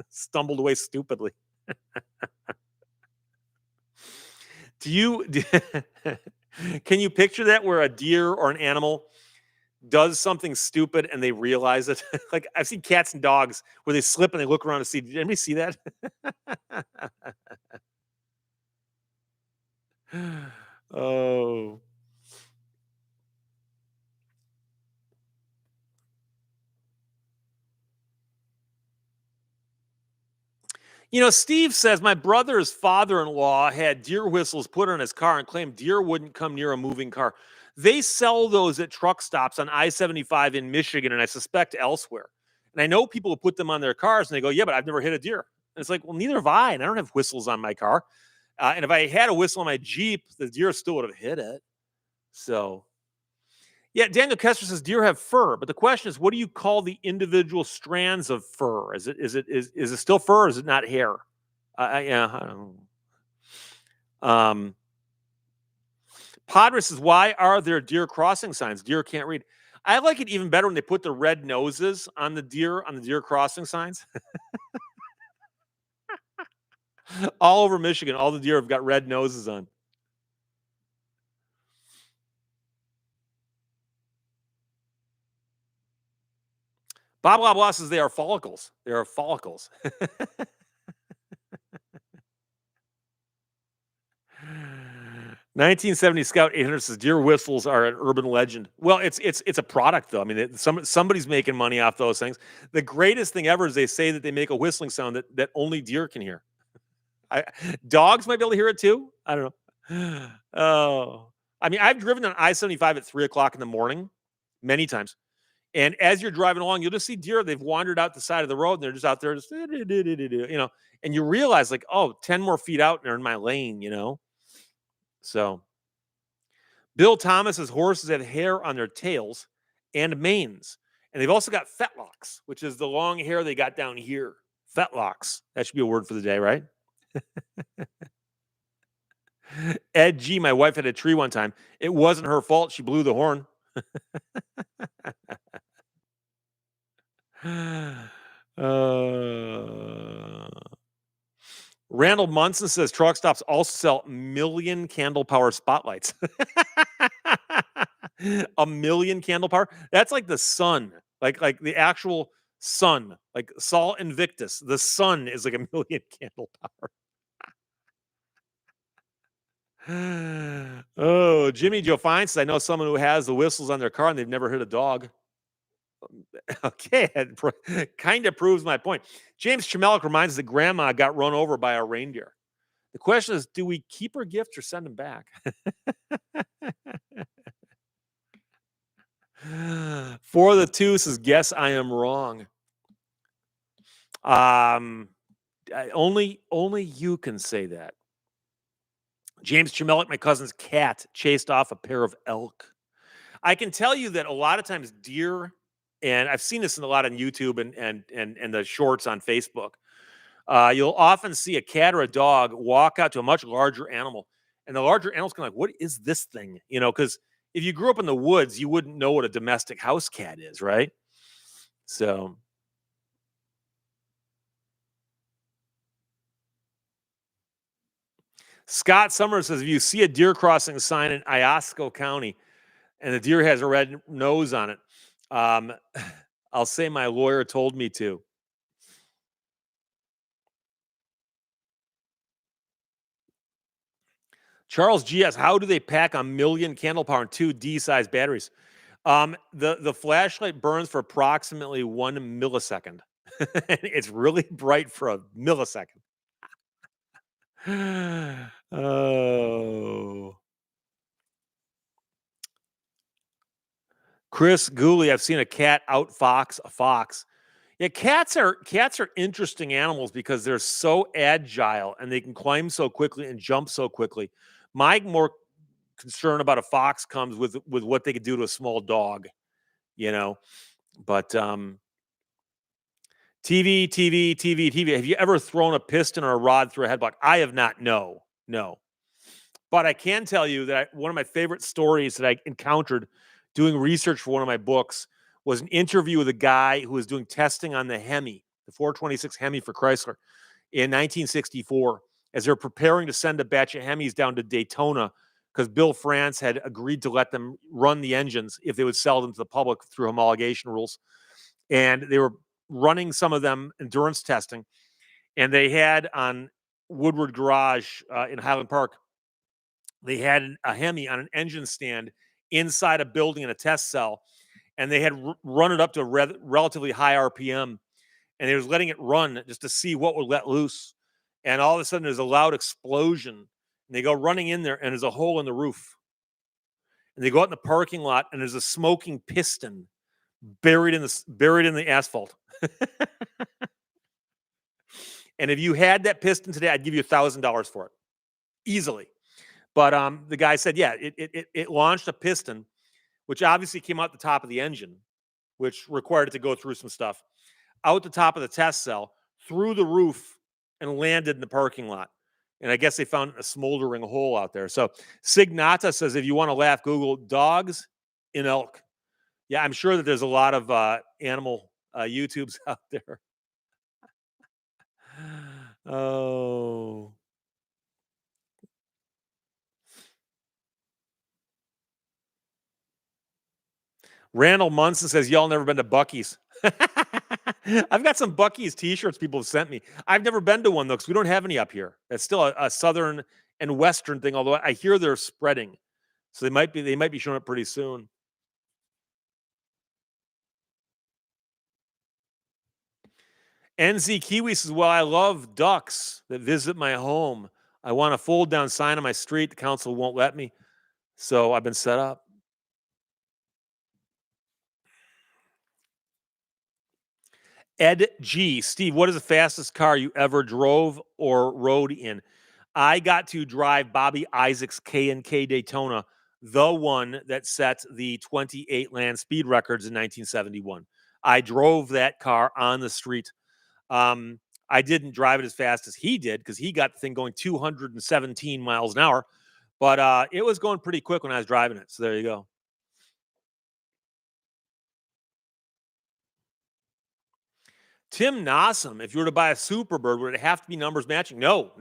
A: stumbled away stupidly. Do you can you picture that where a deer or an animal does something stupid and they realize it? Like I've seen cats and dogs where they slip and they look around to see. Did anybody see that? Oh. Steve says my brother's father-in-law had deer whistles put on his car and claimed deer wouldn't come near a moving car. They sell those at truck stops on I-75 in Michigan and I suspect elsewhere. And I know people who put them on their cars and they go, yeah, but I've never hit a deer. And it's like, well, neither have I. And I don't have whistles on my car. And if I had a whistle on my Jeep, the deer still would have hit it. So, yeah, Daniel Kessler says deer have fur, but the question is, what do you call the individual strands of fur? Is it still fur or is it not hair? Yeah, I don't know. Padre says, why are there deer crossing signs? Deer can't read. I like it even better when they put the red noses on the deer crossing signs. All over Michigan, all the deer have got red noses on. Bob Blah Blah says they are follicles. They are follicles. 1970 Scout 800 says deer whistles are an urban legend. Well, it's a product though. I mean, somebody's making money off those things. The greatest thing ever is they say that they make a whistling sound that only deer can hear. Dogs might be able to hear it too. I don't know. Oh, I mean, I've driven on I-75 at 3 o'clock in the morning many times. And as you're driving along, you'll just see deer. They've wandered out the side of the road and they're just out there, and you realize like, oh, 10 more feet out and they're in my lane. So Bill Thomas's horses have hair on their tails and manes. And they've also got fetlocks, which is the long hair they got down here. Fetlocks. That should be a word for the day, right? Ed G, my wife had a tree one time. It wasn't her fault. She blew the horn. Randall Munson says truck stops also sell million candle power spotlights. A million candle power? That's like the sun, like the actual sun, like Sol Invictus. The sun is like a million candle power. Oh, Jimmy Joe Fine says I know someone who has the whistles on their car and they've never hit a dog. Okay, kind of proves my point. James Chamelik reminds us that grandma got run over by a reindeer. The question is, do we keep her gifts or send them back? For the two says, guess I am wrong. Only you can say that. James Chamelik, my cousin's cat, chased off a pair of elk. I can tell you that a lot of times deer, and I've seen this in a lot on YouTube and the shorts on Facebook. You'll often see a cat or a dog walk out to a much larger animal, and the larger animal's kind of like, "What is this thing?" Because if you grew up in the woods, you wouldn't know what a domestic house cat is, right? So, Scott Summers says, if you see a deer crossing sign in Iosco County, and the deer has a red nose on it, um, I'll say my lawyer told me to. Charles GS, how do they pack a million candle power and 2D-sized batteries? The flashlight burns for approximately 1 millisecond. It's really bright for a millisecond. Oh. Chris Gooley, I've seen a cat outfox a fox. Yeah, cats are interesting animals because they're so agile and they can climb so quickly and jump so quickly. My more concern about a fox comes with what they could do to a small dog, you know. But TV. Have you ever thrown a piston or a rod through a headlock? I have not. No, no. But I can tell you that one of my favorite stories that I encountered doing research for one of my books was an interview with a guy who was doing testing on the Hemi, the 426 Hemi for Chrysler in 1964, as they're preparing to send a batch of Hemis down to Daytona because Bill France had agreed to let them run the engines if they would sell them to the public through homologation rules. And they were running some of them endurance testing, and they had on Woodward Garage in Highland Park, they had a Hemi on an engine stand inside a building in a test cell, and they had run it up to a relatively high RPM, and they was letting it run just to see what would let loose. And all of a sudden, there's a loud explosion, and they go running in there, and there's a hole in the roof. And they go out in the parking lot, and there's a smoking piston buried in the asphalt. And if you had that piston today, I'd give you $1,000 for it easily. But the guy said, yeah, it launched a piston, which obviously came out the top of the engine, which required it to go through some stuff, out the top of the test cell, through the roof, and landed in the parking lot. And I guess they found a smoldering hole out there. So Signata says, if you want to laugh, Google dogs in elk. Yeah, I'm sure that there's a lot of animal YouTubes out there. Oh. Randall Munson says, y'all never been to Buc-ee's. I've got some Buc-ee's t-shirts people have sent me. I've never been to one, though, because we don't have any up here. It's still a southern and western thing, although I hear they're spreading. So they might be showing up pretty soon. NZ Kiwi says, well, I love ducks that visit my home. I want a fold down sign on my street. The council won't let me. So I've been set up. Ed G. Steve, what is the fastest car you ever drove or rode in? I got to drive Bobby Isaac's K&K Daytona, the one that set the 28 land speed records in 1971. I drove that car on the street. I didn't drive it as fast as he did because he got the thing going 217 miles an hour, but it was going pretty quick when I was driving it. So there you go. Tim Nossum, if you were to buy a Superbird, would it have to be numbers matching? No.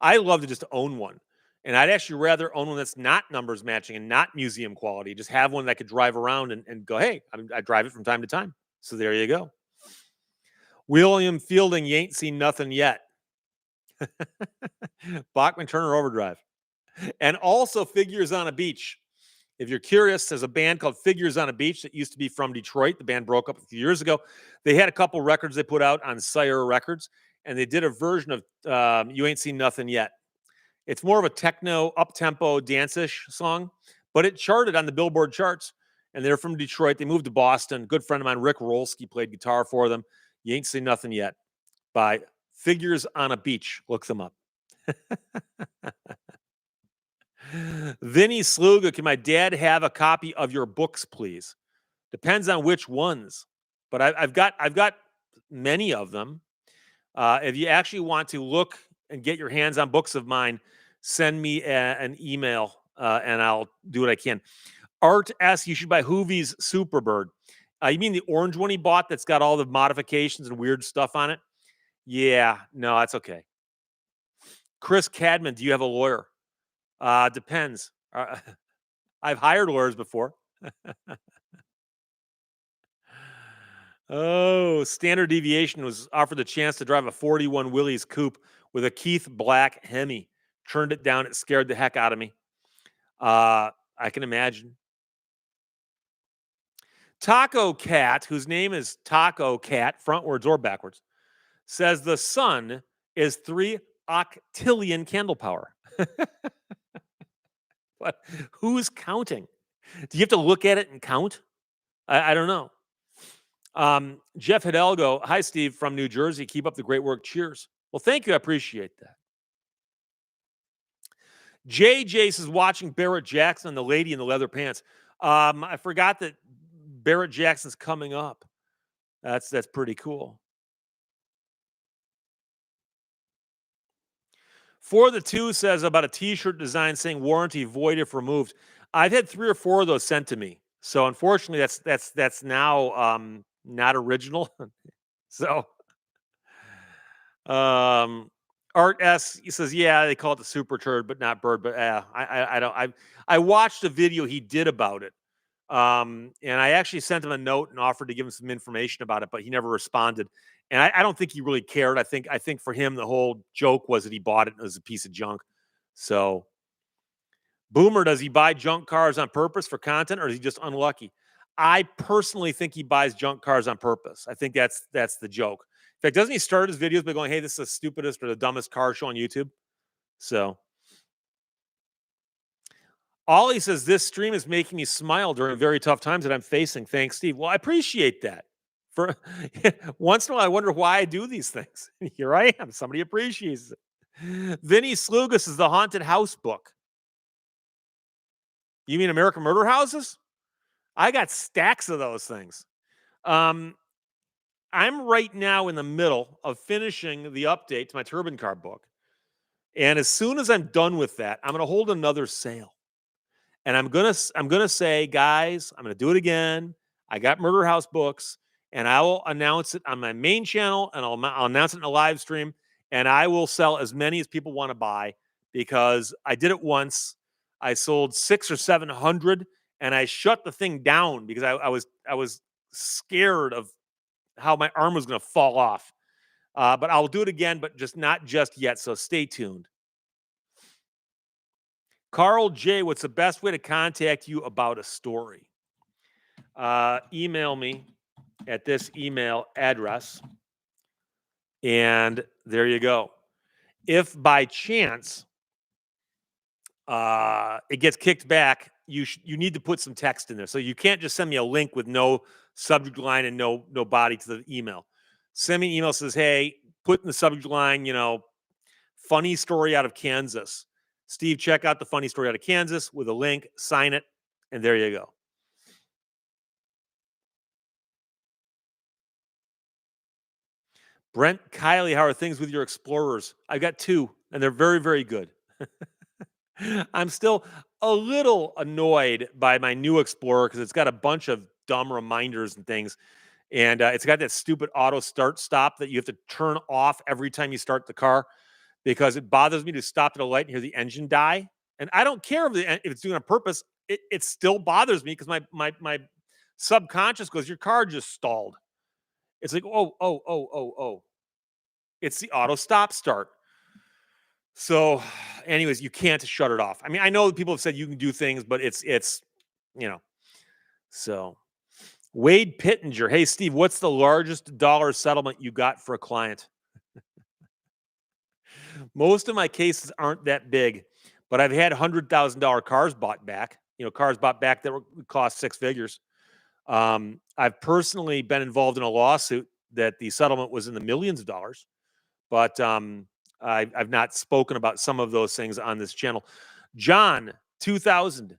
A: I love to just own one. And I'd actually rather own one that's not numbers matching and not museum quality. Just have one that I could drive around and go, hey, I drive it from time to time. So there you go. William Fielding, you ain't seen nothing yet. Bachman Turner Overdrive. And also Figures on a Beach. If you're curious, there's a band called Figures on a Beach that used to be from Detroit. The band broke up a few years ago. They had a couple records they put out on Sire Records, and they did a version of You Ain't Seen Nothing Yet. It's more of a techno, up-tempo, dance-ish song, but it charted on the Billboard charts, and they're from Detroit. They moved to Boston. Good friend of mine, Rick Rolski, played guitar for them. You Ain't Seen Nothing Yet by Figures on a Beach. Look them up. Vinny Sluga, can my dad have a copy of your books, please? Depends on which ones, but I've got many of them. If you actually want to look and get your hands on books of mine, send me an email and I'll do what I can. Art asks, you should buy Hoovie's Superbird. You mean the orange one he bought that's got all the modifications and weird stuff on it? Yeah, no, that's okay. Chris Cadman, do you have a lawyer? Depends. I've hired lawyers before. Oh, Standard Deviation was offered the chance to drive a 41 Willys coupe with a Keith Black Hemi. Turned it down. It scared the heck out of me. I can imagine. Taco Cat, whose name is Taco Cat, frontwards or backwards, says the sun is 3 octillion candle power. But who's counting? Do you have to look at it and count? I don't know. Jeff Hidalgo, hi, Steve from New Jersey. Keep up the great work. Cheers. Well, thank you. I appreciate that. JJ says watching Barrett Jackson, the lady in the leather pants. I forgot that Barrett Jackson's coming up. That's pretty cool. For the two says about a T-shirt design saying warranty void if removed. I've had 3 or 4 of those sent to me. So unfortunately, that's now not original. So Art S he says, yeah, they call it the super turd, but not bird. But I don't. I watched a video he did about it. And I actually sent him a note and offered to give him some information about it, but he never responded. And I don't think he really cared. I think for him the whole joke was that he bought it and it was a piece of junk. So Boomer, does he buy junk cars on purpose for content, or is he just unlucky? I personally think he buys junk cars on purpose. I think that's the joke. In fact, doesn't he start his videos by going, "Hey, this is the stupidest or the dumbest car show on YouTube"? So Ollie says, this stream is making me smile during very tough times that I'm facing. Thanks, Steve. Well, I appreciate that. For once in a while, I wonder why I do these things. Here I am. Somebody appreciates it. Vinny Slugas is the haunted house book. You mean American Murder Houses? I got stacks of those things. I'm right now in the middle of finishing the update to my Turban Car book. And as soon as I'm done with that, I'm going to hold another sale. And I'm gonna say, guys, I'm gonna do it again. I got Murder House books, and I will announce it on my main channel, and I'll announce it in a live stream, and I will sell as many as people want to buy because I did it once. I sold 600 or 700, and I shut the thing down because I was scared of how my arm was gonna fall off. But I'll do it again, but not just yet. So stay tuned. Carl J, what's the best way to contact you about a story? Email me at this email address. And there you go. If by chance it gets kicked back, you need to put some text in there. So you can't just send me a link with no subject line and no body to the email. Send me an email that says, hey, put in the subject line, funny story out of Kansas. Steve, check out the funny story out of Kansas with a link, sign it, and there you go. Brent Kiley, how are things with your Explorers? I got 2, and they're very, very good. I'm still a little annoyed by my new Explorer because it's got a bunch of dumb reminders and things. And it's got that stupid auto start stop that you have to turn off every time you start the car, because it bothers me to stop at a light and hear the engine die. And I don't care if it's doing it on purpose. It still bothers me because my subconscious goes, your car just stalled. It's like, oh. It's the auto stop start. So anyways, you can't shut it off. I mean, I know people have said you can do things, but it's so Wade Pittenger. Hey, Steve, what's the largest dollar settlement you got for a client? Most of my cases aren't that big, but I've had $100,000 cars bought back, cars bought back that cost 6 figures. I've personally been involved in a lawsuit that the settlement was in the millions of dollars, but I've not spoken about some of those things on this channel. John, 2000,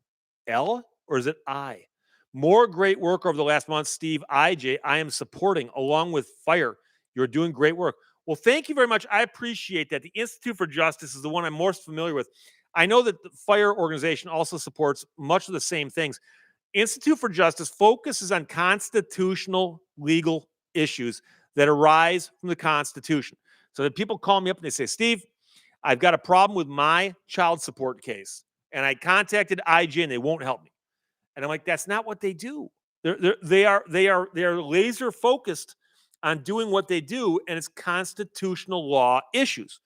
A: L or is it I? More great work over the last month, Steve. IJ, I am supporting along with Fire. You're doing great work. Well, thank you very much. I appreciate that. The Institute for Justice is the one I'm most familiar with. I know that the Fire organization also supports much of the same things. Institute for Justice focuses on constitutional legal issues that arise from the Constitution. So that people call me up and they say, Steve, I've got a problem with my child support case. And I contacted IJ and they won't help me. And I'm like, that's not what they do. They are laser focused on doing what they do, and it's constitutional law issues.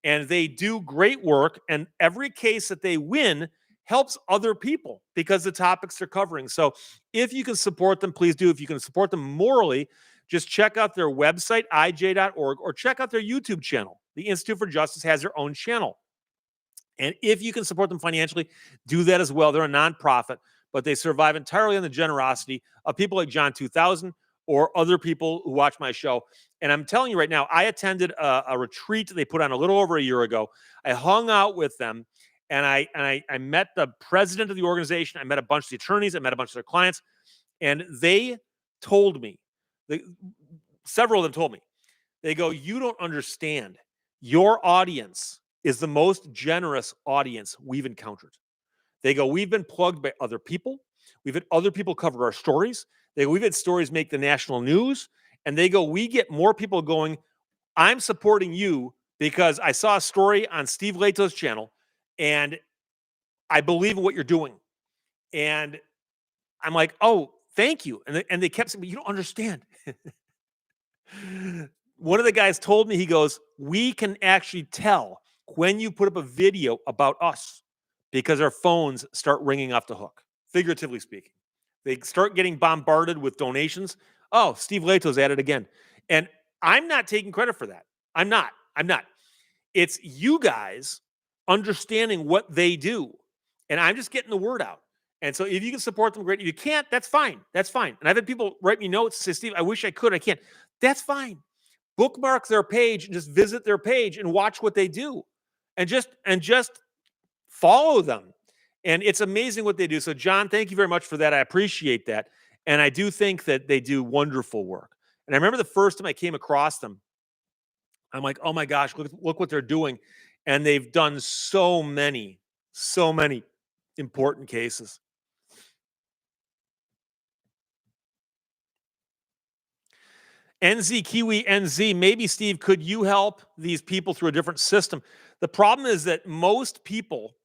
A: And they do great work, and every case that they win helps other people because the topics they're covering. So if you can support them, please do. If you can support them morally, just check out their website, ij.org, or check out their YouTube channel. The Institute for Justice has their own channel. And if you can support them financially, do that as well. They're a nonprofit. but they survive entirely on the generosity of people like John 2000 or other people who watch my show. And I'm telling you right now, I attended a retreat they put on a little over a year ago. I hung out with them, and I met the president of the organization. I met a bunch of the attorneys. I met a bunch of their clients, and they told me, several of them told me, they go, "You don't understand. Your audience is the most generous audience we've encountered." They go, "We've been plugged by other people. We've had other people cover our stories. They go, we've had stories make the national news." And they go, "We get more people going, I'm supporting you because I saw a story on Steve Lehto's channel and I believe in what you're doing." And I'm like, "Oh, thank you." And they kept saying, "But you don't understand." One of the guys told me, he goes, "We can actually tell when you put up a video about us because our phones start ringing off the hook, figuratively speaking. They start getting bombarded with donations. Oh, Steve Lehto's at it again." And I'm not taking credit for that. I'm not. I'm not. It's you guys understanding what they do. And I'm just getting the word out. And so if you can support them, great. If you can't, that's fine. That's fine. And I've had people write me notes and say, "Steve, I wish I could. I can't." That's fine. Bookmark their page and just visit their page and watch what they do. And just follow them. And it's amazing what they do. So, John, thank you very much for that. I appreciate that. And I do think that they do wonderful work. And I remember the first time I came across them, I'm like, "Oh my gosh, look what they're doing." And they've done so many important cases. NZ Kiwi NZ, maybe Steve, could you help these people through a different system? The problem is that most people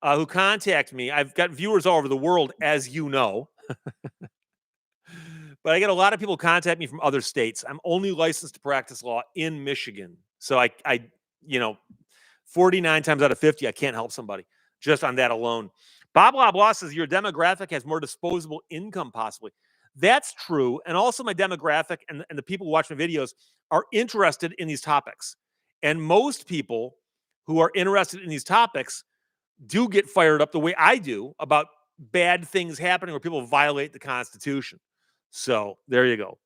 A: who contact me, I've got viewers all over the world, as you know, but I get a lot of people contact me from other states. I'm only licensed to practice law in Michigan. So you know, 49 times out of 50, I can't help somebody just on that alone. Bob Loblaw says your demographic has more disposable income, possibly. That's true. And also, my demographic and the people who watch my videos are interested in these topics. And most people who are interested in these topics do get fired up the way I do about bad things happening where people violate the Constitution. So there you go.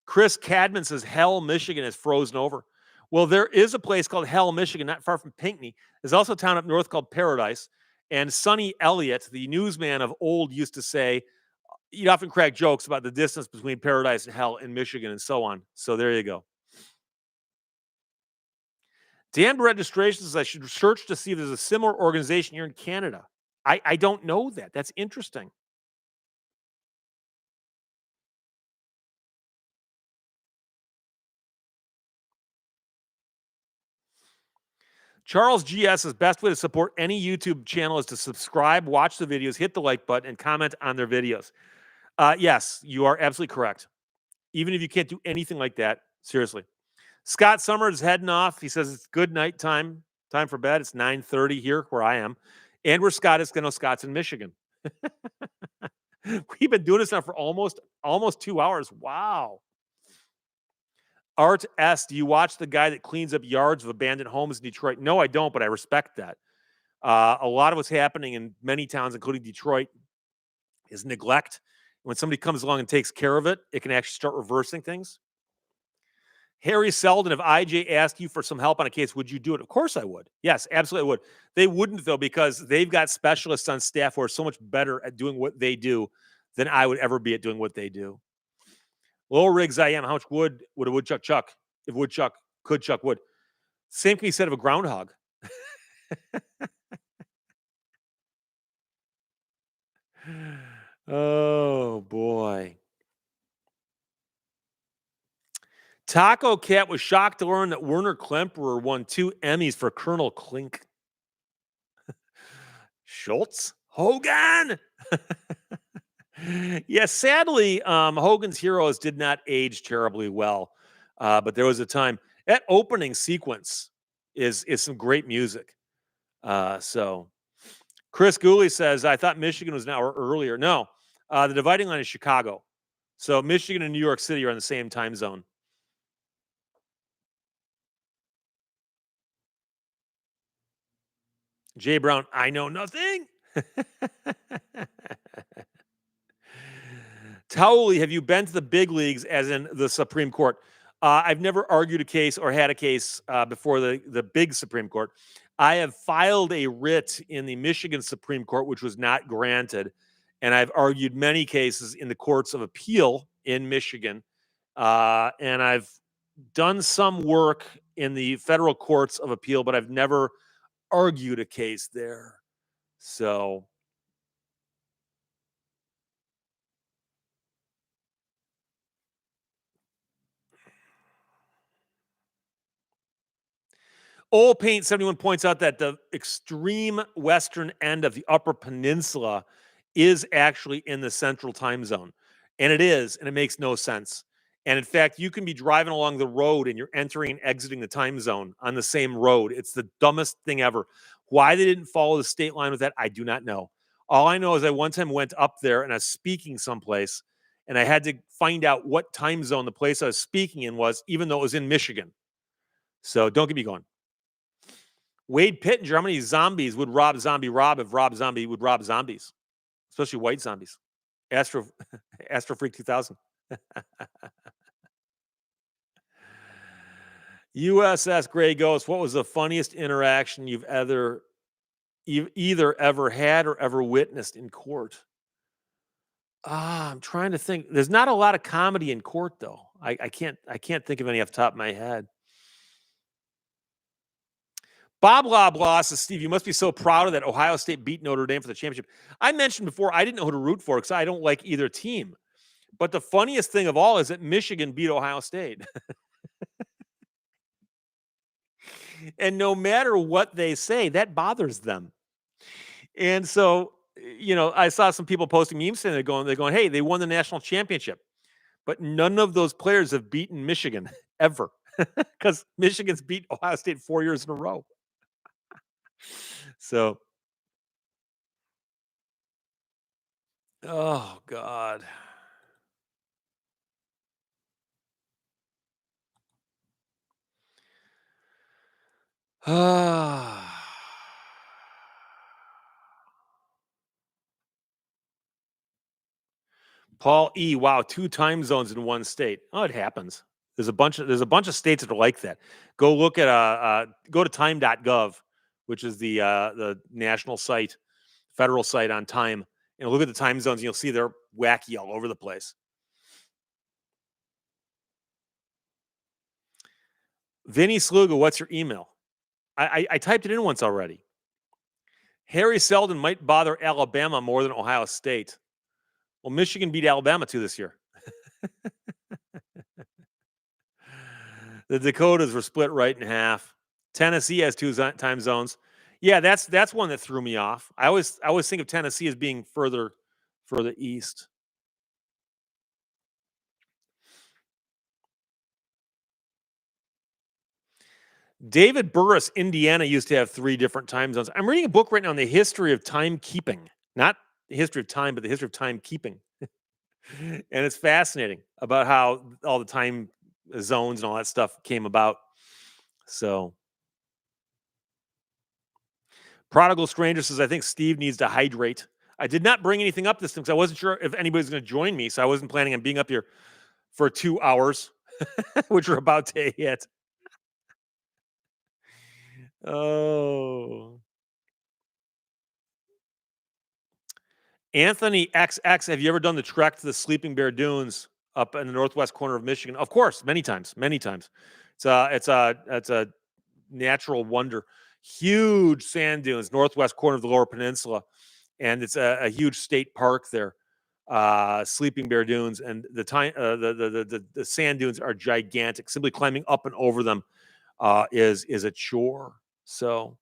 A: Chris Cadman says Hell, Michigan is frozen over. Well, there is a place called Hell, Michigan, not far from Pinckney. There's also a town up north called Paradise. And Sonny Elliott, the newsman of old, used to say, he'd often crack jokes about the distance between Paradise and Hell in Michigan and so on. So there you go. Dan Registration says I should search to see if there's a similar organization here in Canada. I don't know that. That's interesting. Charles GS says best way to support any YouTube channel is to subscribe, watch the videos, hit the like button, and comment on their videos. Yes, you are absolutely correct. Even if you can't do anything like that, seriously. Scott Summers is heading off. He says it's good night time for bed. It's 9:30 here where I am. And where Scott is, Scott's in Michigan. We've been doing this now for almost 2 hours. Wow. Art S, do you watch the guy that cleans up yards of abandoned homes in Detroit? No, I don't, but I respect that. A lot of what's happening in many towns, including Detroit, is neglect. When somebody comes along and takes care of it, it can actually start reversing things. Harry Selden, if IJ asked you for some help on a case, would you do it? Of course I would. Yes, absolutely would. They wouldn't, though, because they've got specialists on staff who are so much better at doing what they do than I would ever be at doing what they do. Lower rigs I am. How much wood would a woodchuck chuck if woodchuck could chuck wood? Same can be said of a groundhog. Oh, boy. Taco Cat was shocked to learn that Werner Klemperer won 2 Emmys for Colonel Klink. Schultz? Hogan? Yeah, sadly, Hogan's Heroes did not age terribly well. But there was a time. That opening sequence is some great music. So Chris Gooley says, I thought Michigan was an hour earlier. No, the dividing line is Chicago. So Michigan and New York City are in the same time zone. Jay Brown, I know nothing. Towley, have you been to the big leagues, as in the Supreme Court? I've never argued a case or had a case before the big Supreme Court. I have filed a writ in the Michigan Supreme Court, which was not granted. And I've argued many cases in the courts of appeal in Michigan. And I've done some work in the federal courts of appeal, but I've never argued a case there. So Old Paint 71 points out that the extreme western end of the Upper Peninsula is actually in the central time zone. And it is, and it makes no sense. And in fact, you can be driving along the road and you're entering and exiting the time zone on the same road. It's the dumbest thing ever. Why they didn't follow the state line with that, I do not know. All I know is I one time went up there and I was speaking someplace and I had to find out what time zone the place I was speaking in was, even though it was in Michigan. So don't get me going. Wade Pittenger, how many zombies would Rob Zombie rob if Rob Zombie would rob zombies, especially white zombies? Astro, Astro Freak 2000. USS Gray Ghost, what was the funniest interaction you've either ever had or ever witnessed in court? I'm trying to think. There's not a lot of comedy in court, though. I can't think of any off the top of my head. Bob Loblaw says, Steve, you must be so proud of that Ohio State beat Notre Dame for the championship. I mentioned before, I didn't know who to root for because I don't like either team. But the funniest thing of all is that Michigan beat Ohio State. And no matter what they say, that bothers them. And so, I saw some people posting memes saying they're going, hey, they won the national championship. But none of those players have beaten Michigan ever because Michigan's beat Ohio State 4 years in a row. So, oh, God. Paul E. Wow, 2 time zones in one state. Oh, it happens. There's a bunch of states that are like that. Go look at go to time.gov, which is the national site, federal site on time, and look at the time zones. And you'll see they're wacky all over the place. Vinny Sluga, what's your email? I typed it in once already. Harry Seldon might bother Alabama more than Ohio State. Well, Michigan beat Alabama too this year. The Dakotas were split right in half. Tennessee has 2 time zones. Yeah, that's one that threw me off. I always think of Tennessee as being further east. David Burris, Indiana, used to have 3 different time zones. I'm reading a book right now on the history of timekeeping, not the history of time, but the history of timekeeping. And it's fascinating about how all the time zones and all that stuff came about. So, Prodigal Stranger says, I think Steve needs to hydrate. I did not bring anything up this time because I wasn't sure if anybody's going to join me. So I wasn't planning on being up here for 2 hours, which we're about to hit. Oh. Anthony XX, have you ever done the trek to the Sleeping Bear Dunes up in the northwest corner of Michigan? Of course, many times, many times. It's a natural wonder. Huge sand dunes, northwest corner of the Lower Peninsula, and it's a huge state park there. Sleeping Bear Dunes, and the sand dunes are gigantic. Simply climbing up and over them is a chore. So.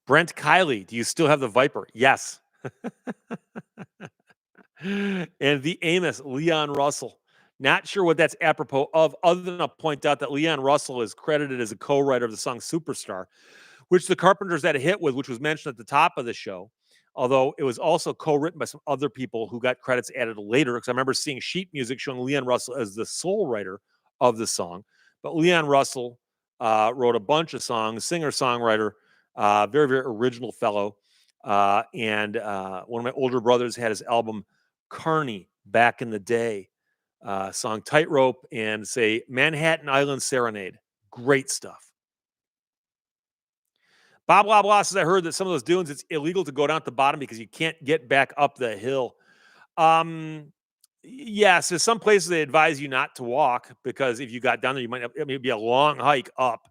A: Brent Kiley, do you still have the Viper? Yes. And the Amos, Leon Russell. Not sure what that's apropos of, other than to point out that Leon Russell is credited as a co-writer of the song Superstar, which the Carpenters had a hit with, which was mentioned at the top of the show. Although it was also co-written by some other people who got credits added later, because I remember seeing sheet music showing Leon Russell as the sole writer of the song. But Leon Russell wrote a bunch of songs, singer-songwriter, very, very original fellow. And one of my older brothers had his album Carney back in the day, song Tightrope and say Manhattan Island Serenade. Great stuff. Bob Blah Blah says, I heard that some of those dunes, it's illegal to go down at the bottom because you can't get back up the hill. Yes, there's some places they advise you not to walk because if you got down there, you might have, it may be a long hike up.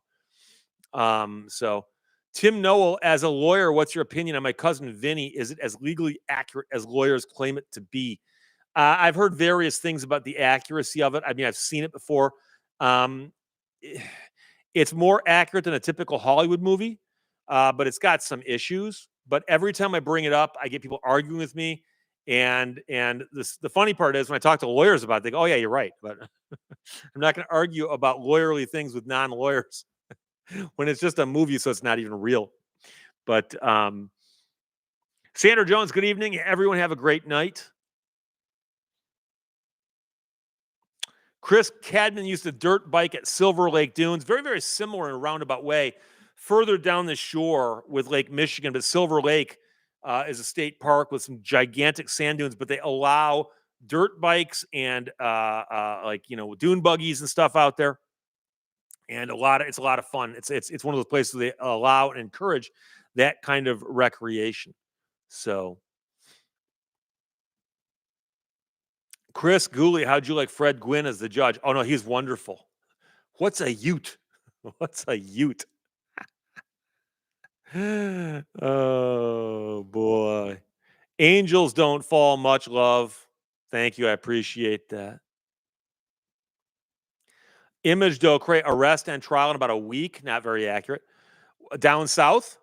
A: So Tim Noel, as a lawyer, what's your opinion on my cousin Vinny? Is it as legally accurate as lawyers claim it to be? I've heard various things about the accuracy of it. I mean, I've seen it before. Um, it's more accurate than a typical Hollywood movie, but it's got some issues. But every time I bring it up, I get people arguing with me. And the funny part is when I talk to lawyers about it, they go, "Oh yeah, you're right." But I'm not going to argue about lawyerly things with non-lawyers when it's just a movie, so it's not even real. But Sandra Jones, good evening. Everyone have a great night. Chris Cadman used a dirt bike at Silver Lake Dunes, very, very similar in a roundabout way, further down the shore with Lake Michigan. But Silver Lake is a state park with some gigantic sand dunes, but they allow dirt bikes and dune buggies and stuff out there. And it's a lot of fun. It's one of those places they allow and encourage that kind of recreation. So Chris Gooley, how'd you like Fred Gwynn as the judge? Oh no, he's wonderful. What's a Ute? What's a Ute? Oh boy. Angels don't fall, much love. Thank you. I appreciate that. Image Docre, arrest and trial in about a week. Not very accurate. Down south.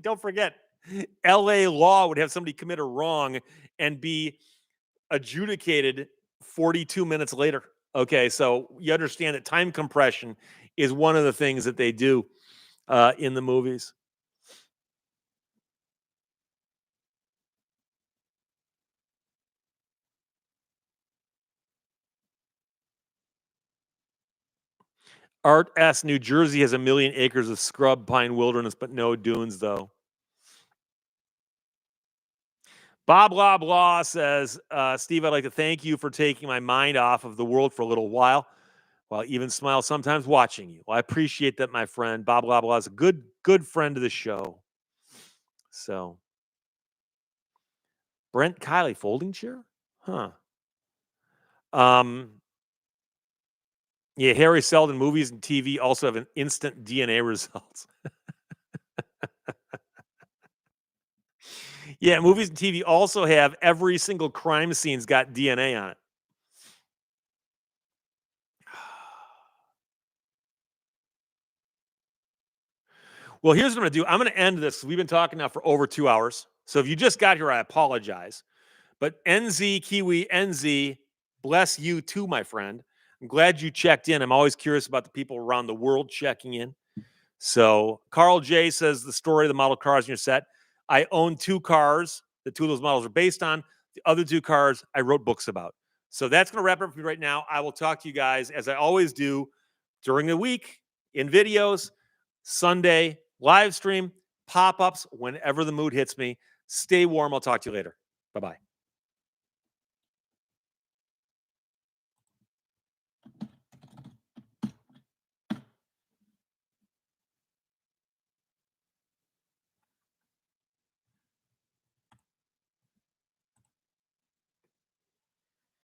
A: Don't forget, LA law would have somebody commit a wrong and be adjudicated 42 minutes later. Okay, so you understand that time compression is one of the things that they do in the movies. Art S. New Jersey has 1 million acres of scrub pine wilderness, but no dunes, though. Bob Blah Blah says, Steve, I'd like to thank you for taking my mind off of the world for a little while I even smile sometimes watching you. Well, I appreciate that, my friend. Bob Blah Blah is a good friend of the show. So, Brent Kiley, folding chair? Huh. Yeah, Harry Seldon movies and TV also have an instant DNA results. Yeah, movies and TV also have every single crime scene's got DNA on it. Well, here's what I'm going to do. I'm going to end this. We've been talking now for over 2 hours. So if you just got here, I apologize. But NZ, Kiwi, NZ, bless you too, my friend. I'm glad you checked in. I'm always curious about the people around the world checking in. So Carl J says the story of the model cars in your set. I own 2 cars that 2 of those models are based on. The other 2 cars I wrote books about. So that's going to wrap it up for me right now. I will talk to you guys, as I always do, during the week in videos, Sunday, live stream, pop-ups, whenever the mood hits me. Stay warm. I'll talk to you later. Bye-bye.